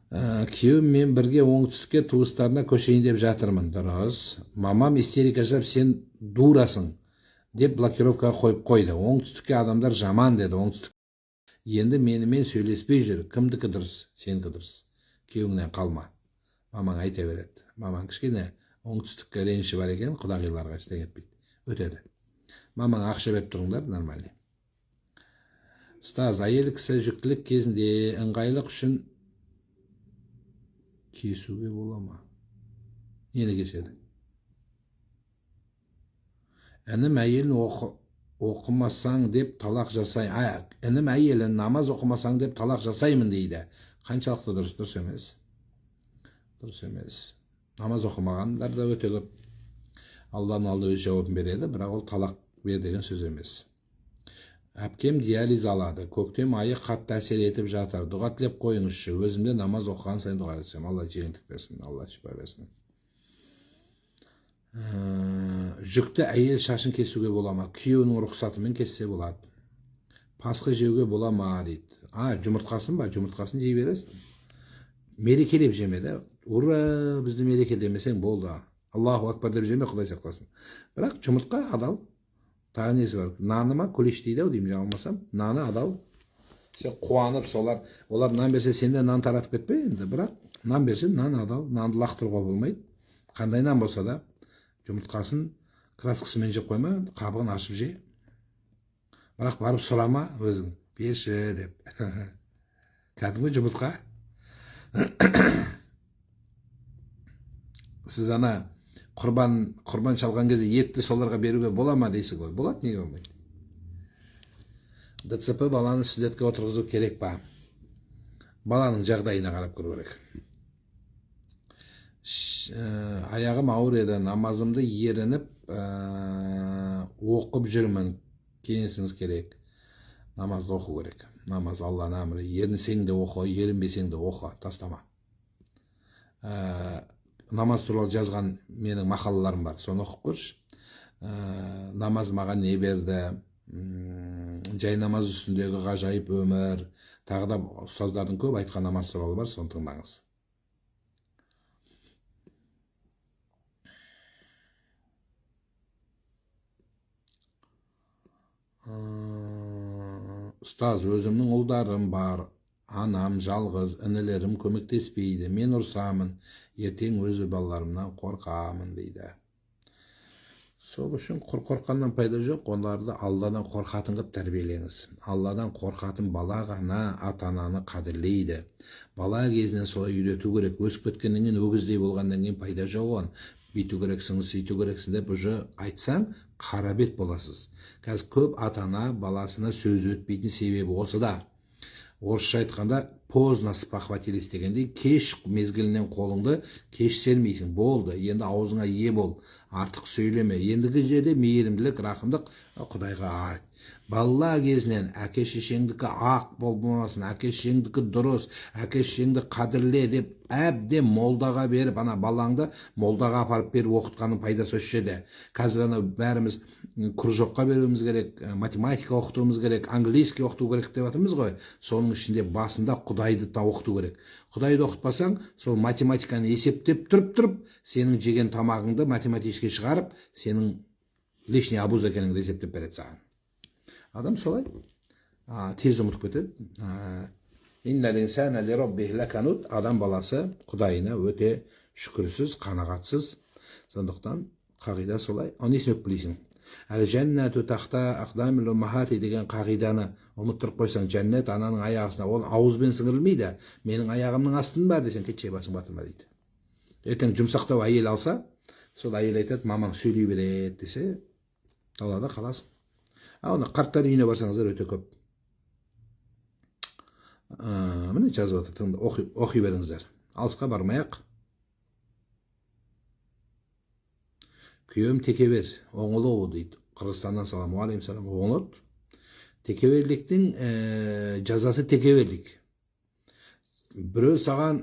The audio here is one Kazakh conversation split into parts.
Күйеуім мен бірге оңтүстікке туыстарына көшейін деп жатырмын. Дұрыс. Мамам истерика жасап, сен дурасың деп блокировкаға қойып қойды. Оңтүстікке адамдар жаман деді. Оңтүстік енді менімен сөйлеспей жүр. Кімдікі дұрыс? Сенікі дұрыс. Күйеуіңнен қалма. Мамаң айта береді. Мамаң кішкене оңтүстікке реніші бар екен, құдағиларға ештеңе етпейді. Өтеді. Мамаң ақша беріп тұрыңдар, нормально. Ұстаз, әйел кісі жүктілік кезінде ыңғайлық үшін кесуге бола ма? Нені кеседі? Інім әйелін оқымасаң деп талақ жасай. Інім әйелін намаз оқымасаң деп талақ жасаймын дейді. Қаншалықты дұрыс? Дұрыс емес. Дұрыс емес. Намаз оқымағандар да өте көп. Алланың алды өз жауабын береді, бірақ ол талақ бер деген сөз емес. Әпкем диализ алады. Көктем айы қатты әсер етіп жатыр. Дұға тілеп қойыңызшы. Өзімде намаз оқыған сайын дұға етсем. Алла жеңілдік берсін, Алла шипа берсін. Жүкті әйел шашын кесуге бола ма? Күйеуінің рұқсатымен кессе болады. Пасхы жеуге бола ма дейді. Жұмыртқасын ба? Жұмыртқасын жей бересің. Мерекелеп жемеді. Ура, бізді мереке демесең болды. Аллаху акбар деп жеме, Құдай сақтасын. Бірақ жұмыртқа адал. Тағы несі бар? Наны ма? Күлеш дейді ау деймін, жаңылмасам. Наны адал. Сен қуанып, олар нан берсе, сен де нан таратып кетпе енді. Бірақ нан берсе, нан адал. Нанды лақтыруға болмайды. Қандай нан болса да, жұмыртқасын краскасымен жеп қойма, қабығын ашып же. Бірақ барып сұрама өзің, берші деп. Кәдімгі жұмыртқа. Сіз ана құрбан шалған кезде етті соларға беруге бола ма дейсіз ғой? Болады, неге болмайды? ДЦП баланы сүндетке отырғызу керек па? Баланың жағдайына қарап көру керек. Аяғым ауыр еді, намазымды ерініп оқып жүрмін. Кеңесіңіз керек. Намазды оқу керек. Намаз Алланың әмірі. Ерінсең де оқы, ерінбесең де оқы, тастама. Намаз туралы жазған менің мақалаларым бар, соны оқып көрші. Намаз маған не берді, жай намаз үстіндегі ғажайып өмір, тағы да ұстаздардың көп айтқан намаз туралы бар, соны тыңдаңыз. Ұстаз, өзімнің ұлдарым бар, анам жалғыз, інілерім көмектеспейді, мен ұрсамын, ертең өз балаларымнан қорқамын дейді. Сол үшін қорққаннан пайда жоқ, оларды Алладан қорқатын қылып тәрбиелеңіз. Алладан қорқатын бала ғана ата-ананы қадірлейді. Бала кезінен солай үйрету керек. Өсіп кеткеннен кейін, өгіздей болғаннан кейін пайда жоқ оған. Бүйту керексің, сөйту керексің деп уже айтсаң, қара бет боласыз. Қазір көп ата-ана баласына сөз өтпейтін себебі осы да. Орысша айтқанда поздно спохватились дегендей, кеш мезгілінен қолыңды кеш сермейсің. Болды, енді аузыңа ие бол, артық сөйлеме. Ендігі жерде мейірімділік, рақымдық Құдайға айт. Бала кезінен әке шешеңдікі ақ болмасын, әке шешеңдікі дұрыс, әке шешеңді қадірле деп әбден молдаға беріп, ана балаңды молдаға апарып беріп оқытқанның пайдасы осы жерде. Қазір ана бәріміз кружокқа беруіміз керек, математика оқытуымыз керек, английский оқыту керек деп жатырмыз ғой. Соның ішінде басында Құдайды да оқыту керек. Құдайды оқытпасаң, сол математиканы есептеп тұрып, сенің жеген тамағыңды математически шығарып, сенің лишний абуз екеніңді есептеп береді саған. Адам солай тез ұмытып кетеді. Адам баласы Құдайына өте шүкірсіз, қанағатсыз. Сондықтан қағида солай. Оны есеп білесің. Әл-жәннәту тахта ақдамил уммахати деген қағиданы ұмыттырып қойсаң, жәннет ананың аяғысына, ол ауызбен сіңірілмейді. Менің аяғымның астында десең, кетше басың батырма дейді. Ертең жұмсақтау әйел алса, сол әйел айтады, мамаң сөйлей береді десе, далада қаласың. Оны қарттар үйіне барсаңыздар өте көп. Міне жазып отыр, оқи беріңіздер. Алысқа бармай-ақ. Күйеуім текебер, оңылу дейді. Қырғызстаннан салам, алейкум салам, оңылды. Текеберліктің жазасы текеберлік. Біреу саған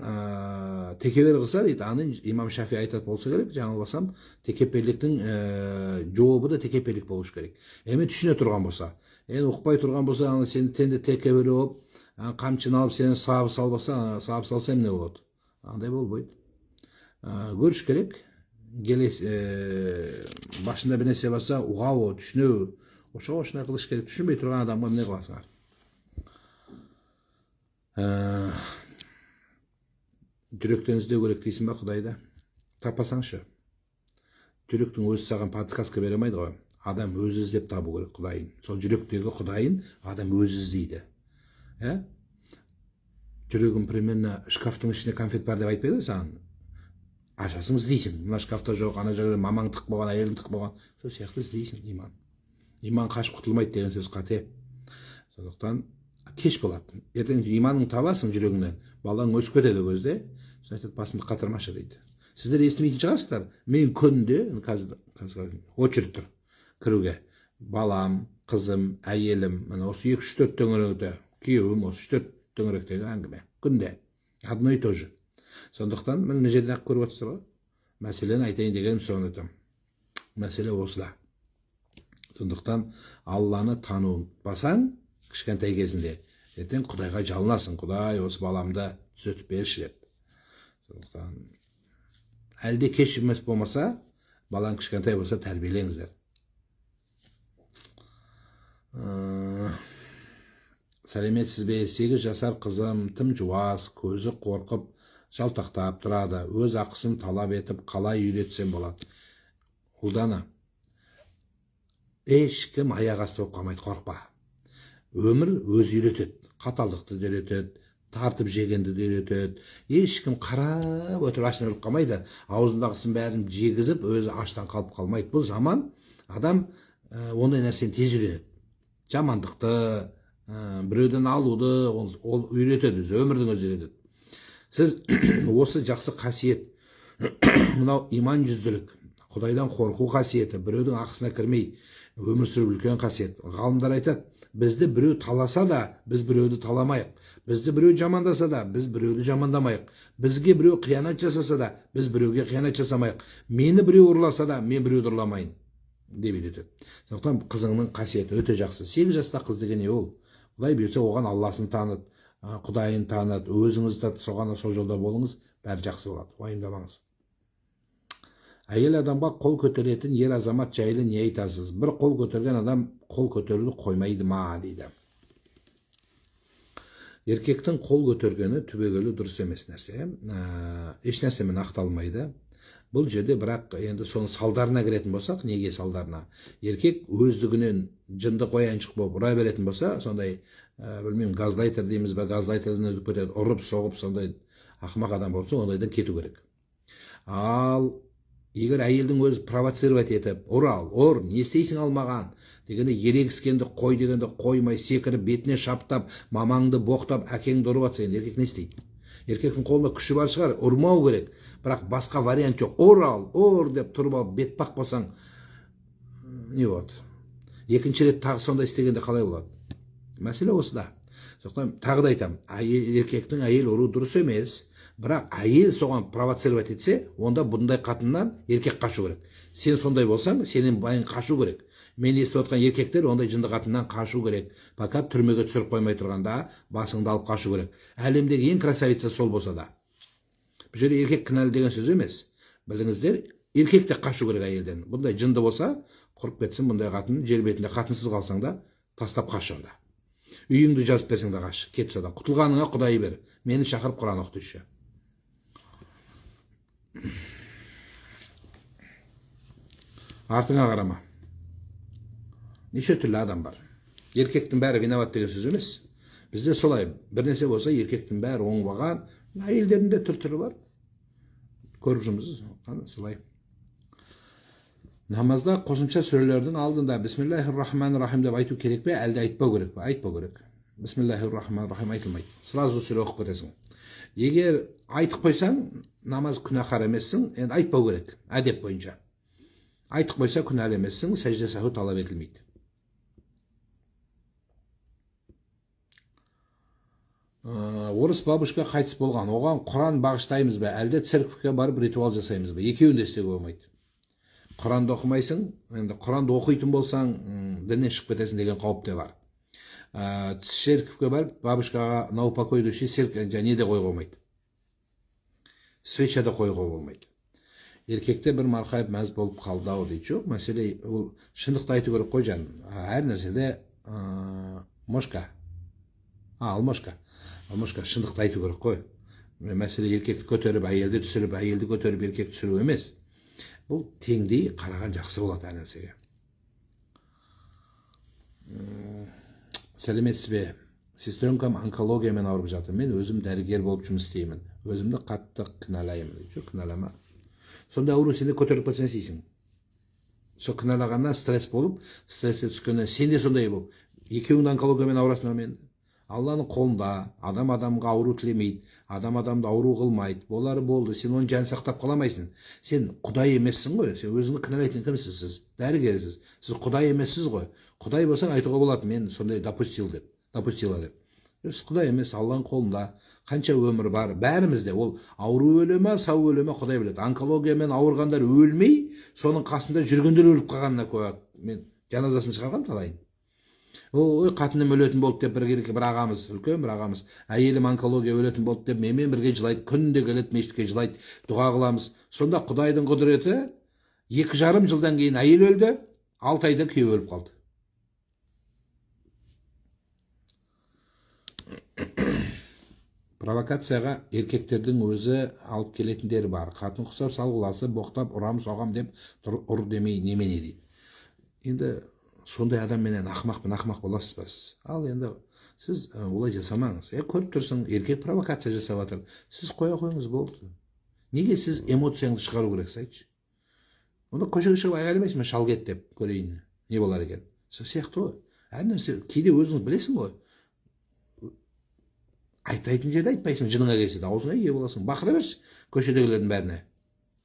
текебер қылса дейді, аны имам Шафи айтады болса керек, жаңылбасам, текеберліктің жауабы да текеберлік болуш керек. Мен түсіне тұрған болса, ұқпай тұрған болса, сен тенде текебер болып, Қамчыны алып сені сабы салса эмне болот? Андай болбойт. Көрүш керек. Башында бір нәрсе болса, угабы, түшүнөбү? Ошоной кылыш керек. Түшүнбөй турган адамга эмне кыласыңар? Жүрөктөн издөө керек дейсің ба Кудайды? Таппасаңшы. Жүрөктүн өзү саған подсказка бере алмайды ғой. Адам өзі іздеп табу керек Кудайын. Сол жүрөктөгү Кудайын адам өзі издейди. Жүрөгүм примерно шкафтың ішінде конфет бар деп айтпайды саған. Ашасың, іздейсің. Мына шкафта жоқ, ана жерде мамаң тық болған, әйелің тық болған. Сол сияқты іздейсің иман. Иман қашып құтылмайды деген сөз қате. Сондықтан кеш болады. Ертең иманың табасың жүрегіңнен. Балаң өсіп кетеді көзде. Сосын айтады, басымды қатырмашы дейді. Сіздер естімейтін шығарсыздар. Мен күнде қазір очередь тұр кіруге. Балам, қызым, әйелім, мына осы 2-3-4 төңіректе, күйеуім осы 3-4 төңіректегі әңгіме. Күнде. Одно и то же. Сондықтан мына жерде ақ көріп отырсыздар ғой. Мәселені айтайын дегенім соны айтамын. Мәселе осыда. Сондықтан Алланы танытпасаң, кішкентай кезінде, ертең Құдайға жалынасың. Құдай, осы баламды түзетіп берші деп. Сондықтан әлде кеш емес болмаса, балаң кішкентай болса тәрбиелеңіздер. Сәлеметсіз бе? 8 жасар қызым тым жуас, көзі қорқып, жалтақтап тұрады. Өз ақысын талап етіп, қалай үйретсем болады? Ұлдана, ешкім аяқ асты болып қалмайды, қорқпа. Өмір өзі үйретеді, қаталдықты үйретеді, тартып жегенді үйретеді. Ешкім қарап отырып аштан өліп қалмайды. Аузындағысын бәрін жегізіп, өзі аштан қалып қалмайды. Бұл заман адам ондай нәрсені тез үйренеді. Жамандықты, біреуден алуды ол үйретеді, өмірдің өзі үйретеді. Сіз осы жақсы қасиет, мынау иман жүзділік, Құдайдан қорқу қасиеті, біреудің ақысына кірмей өмір сүріп үлкен қасиет. Ғалымдар айтады, бізді біреу таласа да, біз біреуді таламайық. Бізді біреу жамандаса да, біз біреуді жамандамайық. Бізге біреу қиянат жасаса да, біз біреуге қиянат жасамайық. Мені біреу ұрласа да, мен біреуді ұрламайын деп үйретеді. Сондықтан қызыңның қасиеті өте жақсы. 8 жаста қыз деген не ол? Құдай бұйырса оған Алласын танып, Құдайын танып, өзіңіз де соған сол жолда болыңыз, бәрі жақсы болады. Уайымдамаңыз. Әйел адамға қол көтеретін ер азамат жайлы не айтасыз? Бір қол көтерген адам қол көтеруді қоймайды ма дейді. Еркектің қол көтергені түбегейлі дұрыс емес нәрсе. Еш нәрсемен ақталмайды. Бұл жерде бірақ енді соның салдарына кіретін болсақ, неге салдарына? Еркек өздігінен жынды қояншық болып ұра беретін болса, сондай, білмеймін, газлайтер дейміз бе, газлайтерден өтіп кетеді, ұрып соғып, сондай ақымақ адам болса, ондайдан кету керек. Ал егер әйелдің өзі провоцировать етіп, ұр, не істейсің ал маған дегенде, ерегіскенді қой дегенде қоймай, секіріп, бетіне шаптап, мамаңды боқтап, әкеңді ұрып атса, енді еркек не істейді? Еркектің қолында күші бар шығар, ұрмау керек, бірақ басқа вариант жоқ. Ұр деп тұрып алып, бетпақ болсаң, не болады? Екінші рет тағы сондай істегенде қалай болады? Мәселе осыда. Сондықтан тағы да айтамын, еркектің әйел ұру дұрыс емес. Бірақ әйел соған провоцировать етсе, онда бұндай қатыннан еркек қашу керек. Сен сондай болсаң, сенен байын қашу керек. Мен естіп отқан еркектер ондай жынды қатыннан қашу керек. Пока түрмеге түсіріп қоймай тұрғанда басыңды алып қашу керек. Әлемдегі ең красавица сол болса да. Бұл жерде еркек кінәлі деген сөз емес. Біліңіздер, еркек те қашу керек әйелден. Бұндай жынды болса, құрып кетсін бұндай қатын, жер бетінде қатынсыз қалсаң да, тастап қаш онда. Үйіңді жазып берсең де қаш, кет содан. Құтылғаныңа Құдай бер. Мені шақырып Құран оқытушы. Артыңа қарама. Неше түрлі адам бар. Еркектің бәрі виноват деген сөз емес. Бізде солай, бір нәрсе болса, еркектің бәрі оңбаған, әйелдердің де түр-түрі бар. Көріп жүрміз, солай. Намазда қосымша сүрелердің алдында Бисмиллахир-рахманир-рахим деп айту керек пе, әлде айтпау керек пе? Айтпау керек. Бисмиллахир-рахманир-рахим айтылмайды. Сразу сүре оқып кетесің. Егер айтып қойсаң, намаз күнәһар емессің, енді айтпау керек, әдеп бойынша. Айтып қойса күнәлі емессің, сәжде саху талап етілмейді. Орыс бабушка қайтыс болған, оған Құран бағыштаймыз ба, әлде церковьке барып ритуал жасаймыз ба? Екеуін де істеуге болмайды. Құранды оқымайсың, енді Құранды оқитын болсаң, діннен шығып кетесің деген қауіп те бар. церковьге барып бабушкаға на упокой души неде қойға болмайды, свечада қойға болмайды. Еркекте бір марқайып мәз болып қалды ау дейді. Жоқ, мәселе ол шындықты айту керек қой жаным. Әр нәрседе мошка. Алмошка шындықты айту керек қой. Мәселе еркекті көтеріп, әйелді түсіріп, әйелді көтеріп, еркекті түсіру емес. Бұл теңдей қараған жақсы болады әр нәрсеге. Сәлеметсіз бе? Сестренкам онкологиямен ауырып жатыр. Мен өзім дәрігер болып жұмыс істеймін. Өзімді қатты кінәлаймын. Жоқ, кінәлама. Сонда ауру сенде көтеріп кетсең істейсің. Сол кінәлағаннан стресс болып, стресске түскеннен сен де сондай болып. Екеуің онкологиямен ауырасыңдар мен. Алланың қолында, адам адамға ауру тілемейді, адам адамды ауру қылмайды. Болары болды, сен оны жан сақтап қаламайсың. Сен Құдай емессің ғой, сен өзіңді кінәлайтын кімсіз сіз? Дәрігерсіз. Сіз Құдай емессіз ғой. Құдай болсаң айтуға болады, мен сондай допустила деп. Сіз Құдай емес, Алланың қолында. Қанша өмір бар, бәрімізде. Ол ауру өле ма, сау өле ма, Құдай біледі. Онкологиямен ауырғандар өлмей, соның қасында жүргендер өліп қалғанына куә. Мен жаназасын шығарғам талайын. Ой, қатыным өлетін болды деп бір ағамыз, үлкен бір ағамыз, әйелім онкология өлетін болды деп менімен бірге жылайды, күнде келеді, мешітке жылайды, дұға қыламыз. Сонда Құдайдың құдіреті 2,5 жылдан кейін әйел өлді, 6 айда күйеуі өліп қалды. Провокацияға еркектердің өзі алып келетіндері бар. Қатын құсап, салғыласы, боқтап, ұрам, соғам деп ұр демей немене дейді. Енді сондай адамменен ақымақ боласыз ба? Ал енді сіз олай жасамаңыз. Көріп тұрсың, еркек провокация жасап жатыр. Сіз қоя қойыңыз, болды. Неге сіз эмоцияңды шығару керексіз, айтшы? Онда көшеге шығып айғайламайсың ба, шал кет деп көрейін, не болар екен? Сол сияқты ғой. Әр нәрсе кейде өзіңіз білесің ғой. Айтайтын жерде айтпайсың, жыныңа келсе де аузыңа ие боласың. Бақыра берші көшедегілердің бәріне.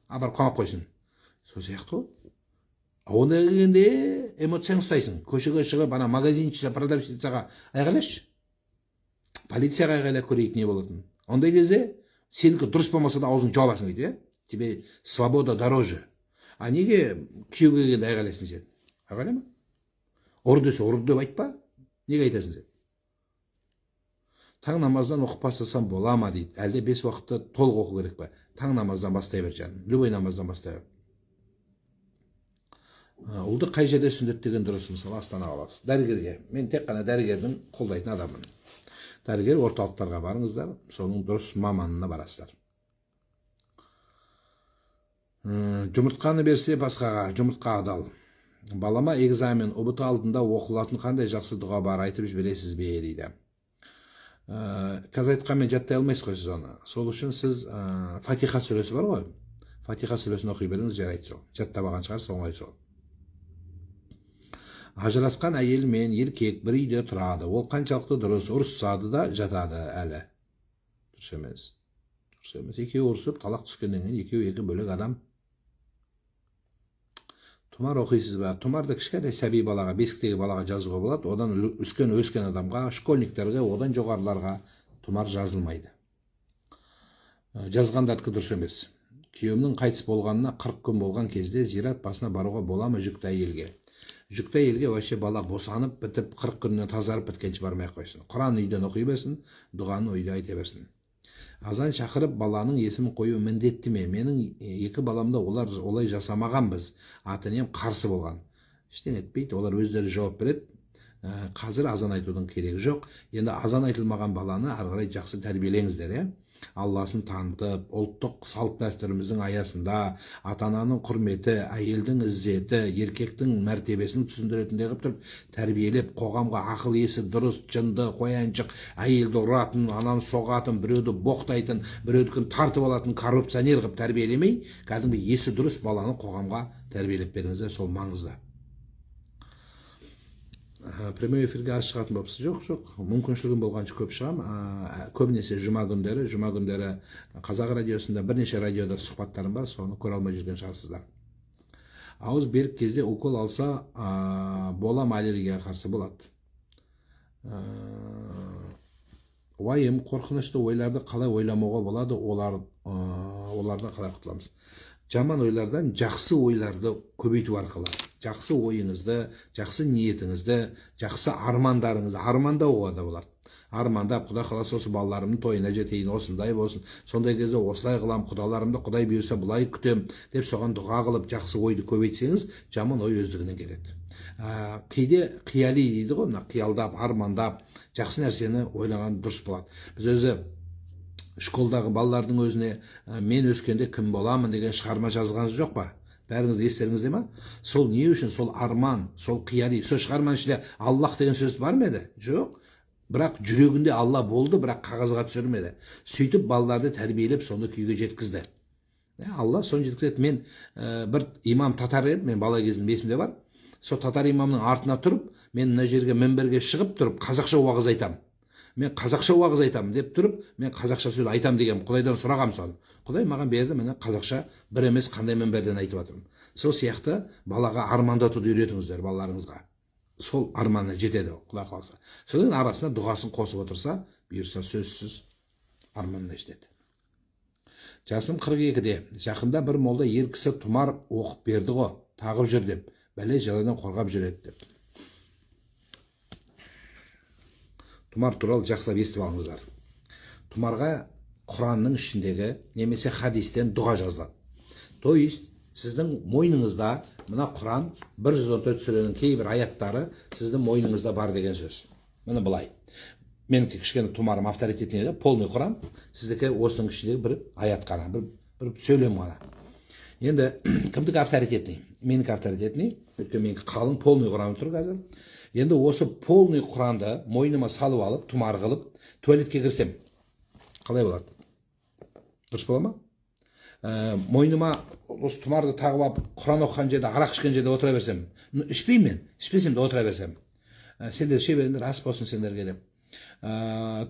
Апарып қамап қойсын. Сол сияқты ғой. Онда келгенде эмоцияң ұстайсың. Көшеге шығып, ана магазинші, продавщицаға айғайлашы. Полицияға айғайлап көрейік не болатын. Ондай кезде сенікі дұрыс болмаса да аузың жауабасың дейді, тебе свобода дороже. А неге күйеуге келгенде айғайлайсың сен? Айғайлама. Ұр десе ұр деп айтпа. Неге айтасың сен? Таң намаздан оқып бастасам бола ма дейді. Әлде 5 уақытта толық оқу керек па? Таң намаздан бастай бер жаным. Любой намаздан бастай бер. Ұлды қай жерде сүндеттеген дұрыс, мысалы Астанаға аласыз. Дәрігерге. Мен тек қана дәрігердің қолдайтын адаммын. Дәрігер орталықтарға барыңыздар, соның дұрыс маманына барасыздар. Жұмыртқаны берсе басқаға, жұмыртқа адал. Балама экзамен, ұбыты алдында оқылатын қандай жақсы дұға бар, айтып жібересіз бе дейді. Қазір айтқанмен жаттай алмайсыз ғой сіз оны. Сол үшін сіз Фатиха сүресі бар ғой. Фатиха сүресін оқи беріңіз, жарайды сол. Жаттамаған шығарсыз, оңай сол. Ажырасқан әйел мен еркек бір үйде тұрады. Ол қаншалықты дұрыс, ұрысады да жатады әлі. Дұрыс емес. Дұрыс емес. Екеуі ұрысып, талақ түскеннен кейін екеуі екі бөлек адам. Тұмар оқисыз ба? Тұмарды кішкентай сәби балаға, бесіктегі балаға жазуға болады. Одан өскен адамға, школьниктерге, одан жоғарыларға тұмар жазылмайды. Жазғандардікі дұрыс емес. Күйеуімнің қайтыс болғанына 40 күн болған кезде зират басына баруға бола ма жүкті әйелге? Жүкті әйелге вообще бала босанып бітіп 40 күннен тазарып біткенше бармай қойсын. Құран үйден оқи берсін, дұғаны үйде айта берсін. Азан шақырып баланың есімін қою міндетті ме? Менің 2 баламда олар олай жасамағанбыз. Ата-енем қарсы болған. Ештеңе етпейді, олар өздері жауап береді. Қазір азан айтудың керегі жоқ. Енді азан айтылмаған баланы ары қарай жақсы тәрбиелеңіздер, Алласын танытып, ұлттық салт дәстүріміздің аясында ата-ананың құрметі, әйелдің іззеті, еркектің мәртебесін түсіндіретіндей қылып тұрып тәрбиелеп, қоғамға ақыл есі дұрыс, жынды, қояншық, әйелді ұратын, ананы соғатын, біреуді боқтайтын, біреудікін тартып алатын коррупционер қылып тәрбиелемей, кәдімгі есі дұрыс баланы қоғамға тәрбиелеп беріңіздер, сол маңызды. Прямой эфирге аз шығатын болыпсыз? Жоқ, мүмкіншілігім болғанша көп шығам. Көбінесе жұма күндері Қазақ радиосында бірнеше радиода сұхбаттарым бар, соны көре алмай жүрген шығарсыздар. Ауыз берік кезде укол алса, бола ма аллергияға қарсы болады? Уайым, қорқынышты ойларды қалай ойламауға болады, олардан қалай құтыламыз? жаман ойлардан жақсы ойларды көбейту арқылы, жақсы ойыңызды, жақсы ниетіңізді, жақсы армандарыңызды армандауға да болады. Армандап, құда қаласа осы балаларымның тойына жетейін, осындай болсын, сондай кезде осылай қылам, құдаларымды құдай бұйырса былай күтем деп соған дұға қылып жақсы ойды көбейтсеңіз, жаман ой өздігінен келеді. Кейде қияли дейді ғой, мына қиялдап, армандап, жақсы нәрсені ойлаған дұрыс болады. Біз өзі школдағы балалардың өзіне мен өскенде кім боламын деген шығарма жазғаныңыз жоқ па? Бәріңіз естеріңізде ма? Сол не үшін? Сол арман, сол қияли, сол шығарманың ішінде Аллах деген сөз бар ма еді? Жоқ. Бірақ жүрегінде Алла болды, бірақ қағазға түсірмеді. Сөйтіп балаларды тәрбиелеп, соны күйге жеткізді. Алла соны жеткізеді. Мен бір имам татар еді, мен бала кезімде есімде бар. Сол татар имамның артына тұрып, мен мына жерге мінберге шығып тұрып, қазақша уағыз айтам. Мен қазақша уағыз айтам деп тұрып, мен қазақша сөз айтам деген Құдайдан сұрағам соны. Құдай маған берді, міне қазақша бір емес қандай мінберден айтып жатырмын. Сол сияқты балаға армандатуды үйретіңіздер балаларыңызға. Сол арманына жетеді, Құдай қаласа. Соның арасында дұғасын қосып отырса, бұйырса сөзсіз арманына жетеді. Жасым 42-де. Жақында бір молда ер кісі тұмар оқып берді ғой, тағып жүр деп, бәле жаладан қорғап жүреді деп. Тұмар туралы жақсылап естіп алыңыздар. Тұмарға Құранның ішіндегі немесе хадистен дұға жазылады. То есть сіздің мойныңызда мына Құран 114 сүренің кейбір аяттары сіздің мойныңызда бар деген сөз. Міне былай. Менің кішкене тұмарым авторитетіне полный Құран, сіздікі осының ішіндегі бір аят қана, бір сөйлем ғана. Енді кімдікі авторитетный? Менікі авторитетный, өйткені менікі қалың полный Құран тұр қазір. Енді осы полный Құранды мойныма салып алып, тұмар қылып, туалетке кірсем, қалай болады? Дұрыс бола ма? Мойныма осы тұмарды тағып алып, Құран оқыған жерде, арақ ішкен жерде отыра берсем, ішпеймін мен, ішпесем де отыра берсем. Сендер іше беріңдер, ас болсын сендерге деп.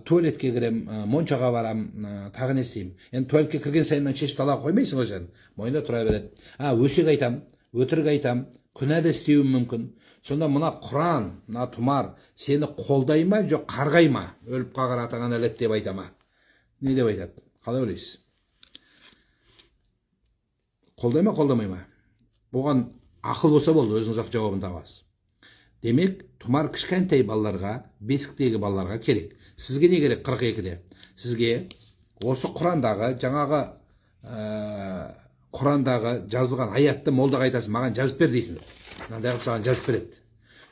Туалетке кірем, моншаға барам, тағы не істеймін. Енді туалетке кірген сайыннан шешіп талаға қоймайсың ғой сен. Мойында тұра береді. Өсек айтам, өтірік айтам, күнә да істеуім мүмкін. Сонда мына Құран, мына тұмар сені қолдай ма, жоқ қарғай ма? Өліп қалған атаңа нәлет деп айта ма? Не деп айтады? Қалай ойлайсыз? Қолдай ма, қолдамай ма? Бұған ақыл болса болды, өзіңіз-ақ жауабын табасыз. Демек, тұмар кішкентай балаларға, бесіктегі балаларға керек. Сізге не керек 42-де? Сізге осы Құрандағы, жаңағы Құрандағы жазылған аятты молдаға айтасың, маған жазып бер дейсің. Мынандай қылып саған жазып береді.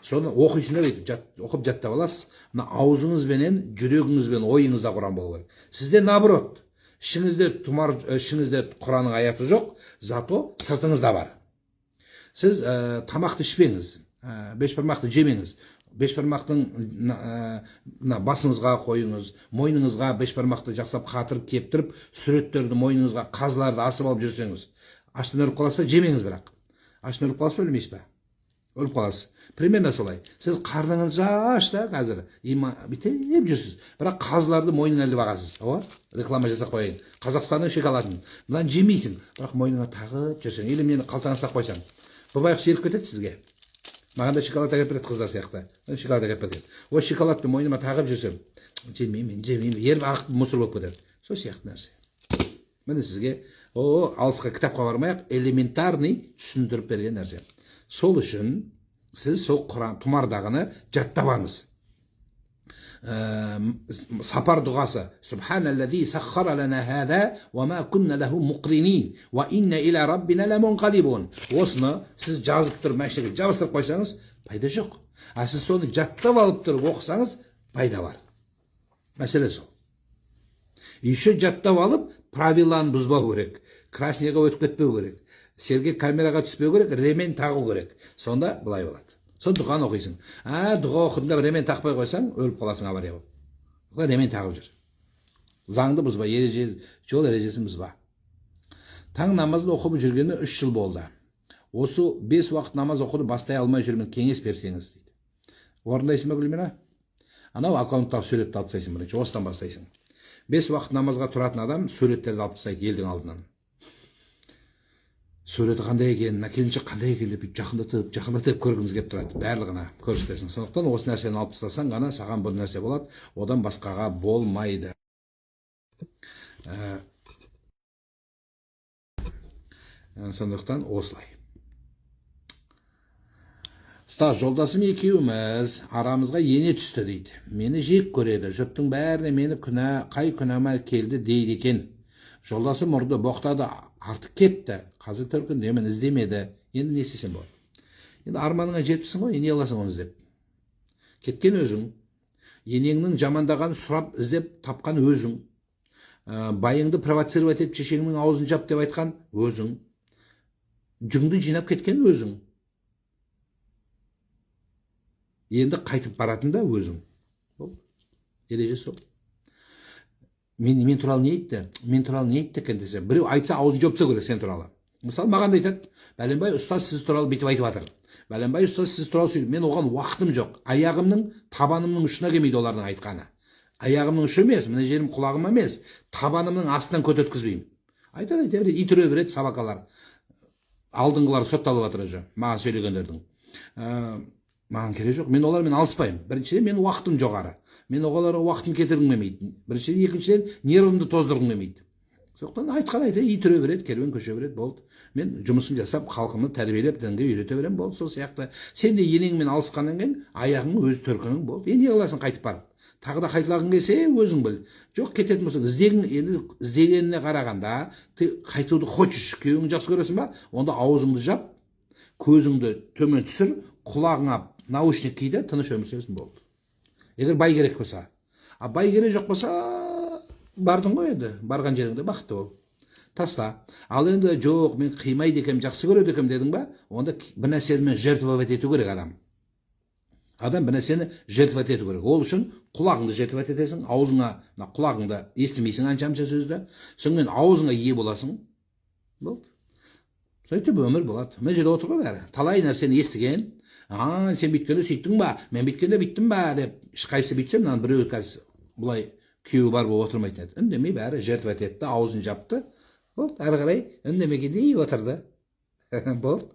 Соны оқисыңдар дейді, оқып жаттап аласыз. Мына аузыңызбенен, жүрегіңізбен, ойыңызда Құран болу керек. Сізде наоборот, ішіңізде Құранның аяты жоқ, зато сыртыңызда бар. Сіз тамақты ішпеңіз, бешбармақты жемеңіз. Бешбармақтың басыңызға қойыңыз, мойныңызға бешбармақты жақсылап қатырып кептіріп, суреттерді мойныңызға, қазыларды асып алып жүрсеңіз, аштан өліп қаласыз ба? Жемеңіз бірақ. Аштан өліп қаласыз ба, өлмейсіз ба? Өліп қаласыз. Примерно солай. Сіз қарныңыз аш та қазір, бүйтіп жүрсіз. Бірақ қазыларды мойнына іліп ағасыз. Реклама жасап қояйын. Қазақстанның шоколадын. Мынаны жемейсің, бірақ мойныңа тағып жүрсең, или мені қалтаңа сақ қойсаң, бұл байқұс еріп кетеді сізге. Маған да шоколад әкеліп береді қыздар сияқты. Шоколад әкеліп береді. Осы шоколадты мойныма тағып жүрсем, жемеймін, еріп ағып мұсыр болып кетеді. Сол сияқты нәрсе. Міне сізге алысқа кітапқа бармай-ақ элементарный түсіндіріп берген нәрсе. Сол үшін сіз сол Құран тұмардағыны жаттабаңыз. Сапар дұғасы: Субханаллази саххара лана хаза ва ма кунна лаху муқринин ва инна иля раббина ламунқалибун. Осыны сіз жазып тұрып мәшінеге жабыстырып қойсаңыз, пайда жоқ. Сіз соны жаттап алып тұрып оқысаңыз, пайда бар. Мәселе сол. Еще жаттап алып, правиланы бұзбау керек. Красныйға өтіп кетпеу керек. Сергек камераға түспеу керек, ремень тағу керек. Сонда былай болады. Сон дұғаны оқисың. Дұға оқыдың да ремень тақпай қойсаң, өліп қаласың авария болып. Ремень тағып жүр. Заңды бұзба, жол ережесін бұзба. Таң намазын оқып жүргені 3 жыл болды. Осы 5 уақыт намаз оқуды бастай алмай жүрмін, кеңес берсеңіз дейді. Орындайсың ба, Гүлмира? Анау аккаунттағы суретті алып тастайсың бірінші, осыдан бастайсың. 5 уақыт намазға тұратын адам суреттерді алып тастайды елдің алдынан. Суреті қандай екен, келіншек қандай екен деп жақындатып көргіміз келіп тұрады. Барлығына көрсетесің. Сондықтан осы нәрсені алып тастасаң ғана саған бұл нәрсе болады, одан басқаға болмайды. Сондықтан осылай. Ұстаз, жолдасым екеуміз арамызға ене түсті дейді. Мені жек көреді. Жұрттың бәріне мені қай күнәма келді дейді екен. Жолдасым ұрды, боқтады, артық кетті. Қазір төркінде мен іздемеді. Енді не істесем болады? Енді арманыңа жетіпсің ғой, не аласың оны іздеп? Кеткен өзің. Енеңнің жамандағанын сұрап іздеп тапқан өзің. Байыңды провоцировать етіп шешеңнің аузын жап деп айтқан өзің. Жүңді жинап кеткен өзің. Енді қайтып баратын да өзің. Ереже сол. Мен туралы не айтты? Мен туралы не айтты екен десе, біреу айтса аузын жопса керек сен туралы. Мысалы, маған да айтады, бәленбай ұстаз сіз туралы бүйтіп айтып жатыр. Бәленбай ұстаз сіз туралы сөйлейді. Мен оған уақытым жоқ. Аяғымның, табанымның ұшына келмейді олардың айтқаны. Аяғымның ұшы емес, мына жерім құлағым емес, табанымның астынан көтеткізбеймін. Айтады, ит үре береді сабақалар. Алдыңғылар сотталып жатыр уже, маған сөйлегендердің. Маған керек жоқ. Мен олармен алыспаймын. Біріншіден, мен уақытым жоғары. Мен оғаларға уақытын кетіргім келмейді. Біріншіден, екіншіден, нервымды тоздырғым келмейді. Сондықтан айтқан ит үре береді, керуен көше береді, болды. Мен жұмысын жасап, халқымды тәрбиелеп, дінге үйрете беремін, болды. Сол сияқты. Сен де енеңмен алысқаннан кейін, аяғың өз төркінің болды. Не қыласың қайтып барып? Тағы да қайталағың келсе, өзің біл. Жоқ, кететін болсаң, іздегеніне қарағанда, қайтуды хочешь, күйеуіңді жақсы көресің ба? Онда аузыңды жап, көзіңді төмен түсір, құлағыңа наушник киді, тыныш өмір сүресің, болды. Егер бай керек болса. Бай керек жоқ болса, бардың ғой енді, барған жеріңде бақытты бол. Таста. Ал енді жоқ, мен қимайды екем, жақсы көреді екем дедің ба, онда бір нәрсені жертвовать ету керек адам. Адам бір нәрсені жертвовать ету керек. Ол үшін құлағыңды жертвовать етесің, аузыңа, құлағыңды естімейсің анша сөзді, соңмен аузыңа ие боласың. Болды. Сөйтіп өмір болады. Мен жерде отыр ғой бәрі. Талай нәрсені естіген. Сен бүйткенде сөйттің ба? Мен бүйткенде бүйттім ба деп, ешқайсы бүйтсем, мынаны біреу қазір бұлай күйеуі бар болып отырмайтын еді. Үндемей бәрі жертвовать етті, аузын жапты. Болды, әрі қарай үндемегенде отырды. Болды.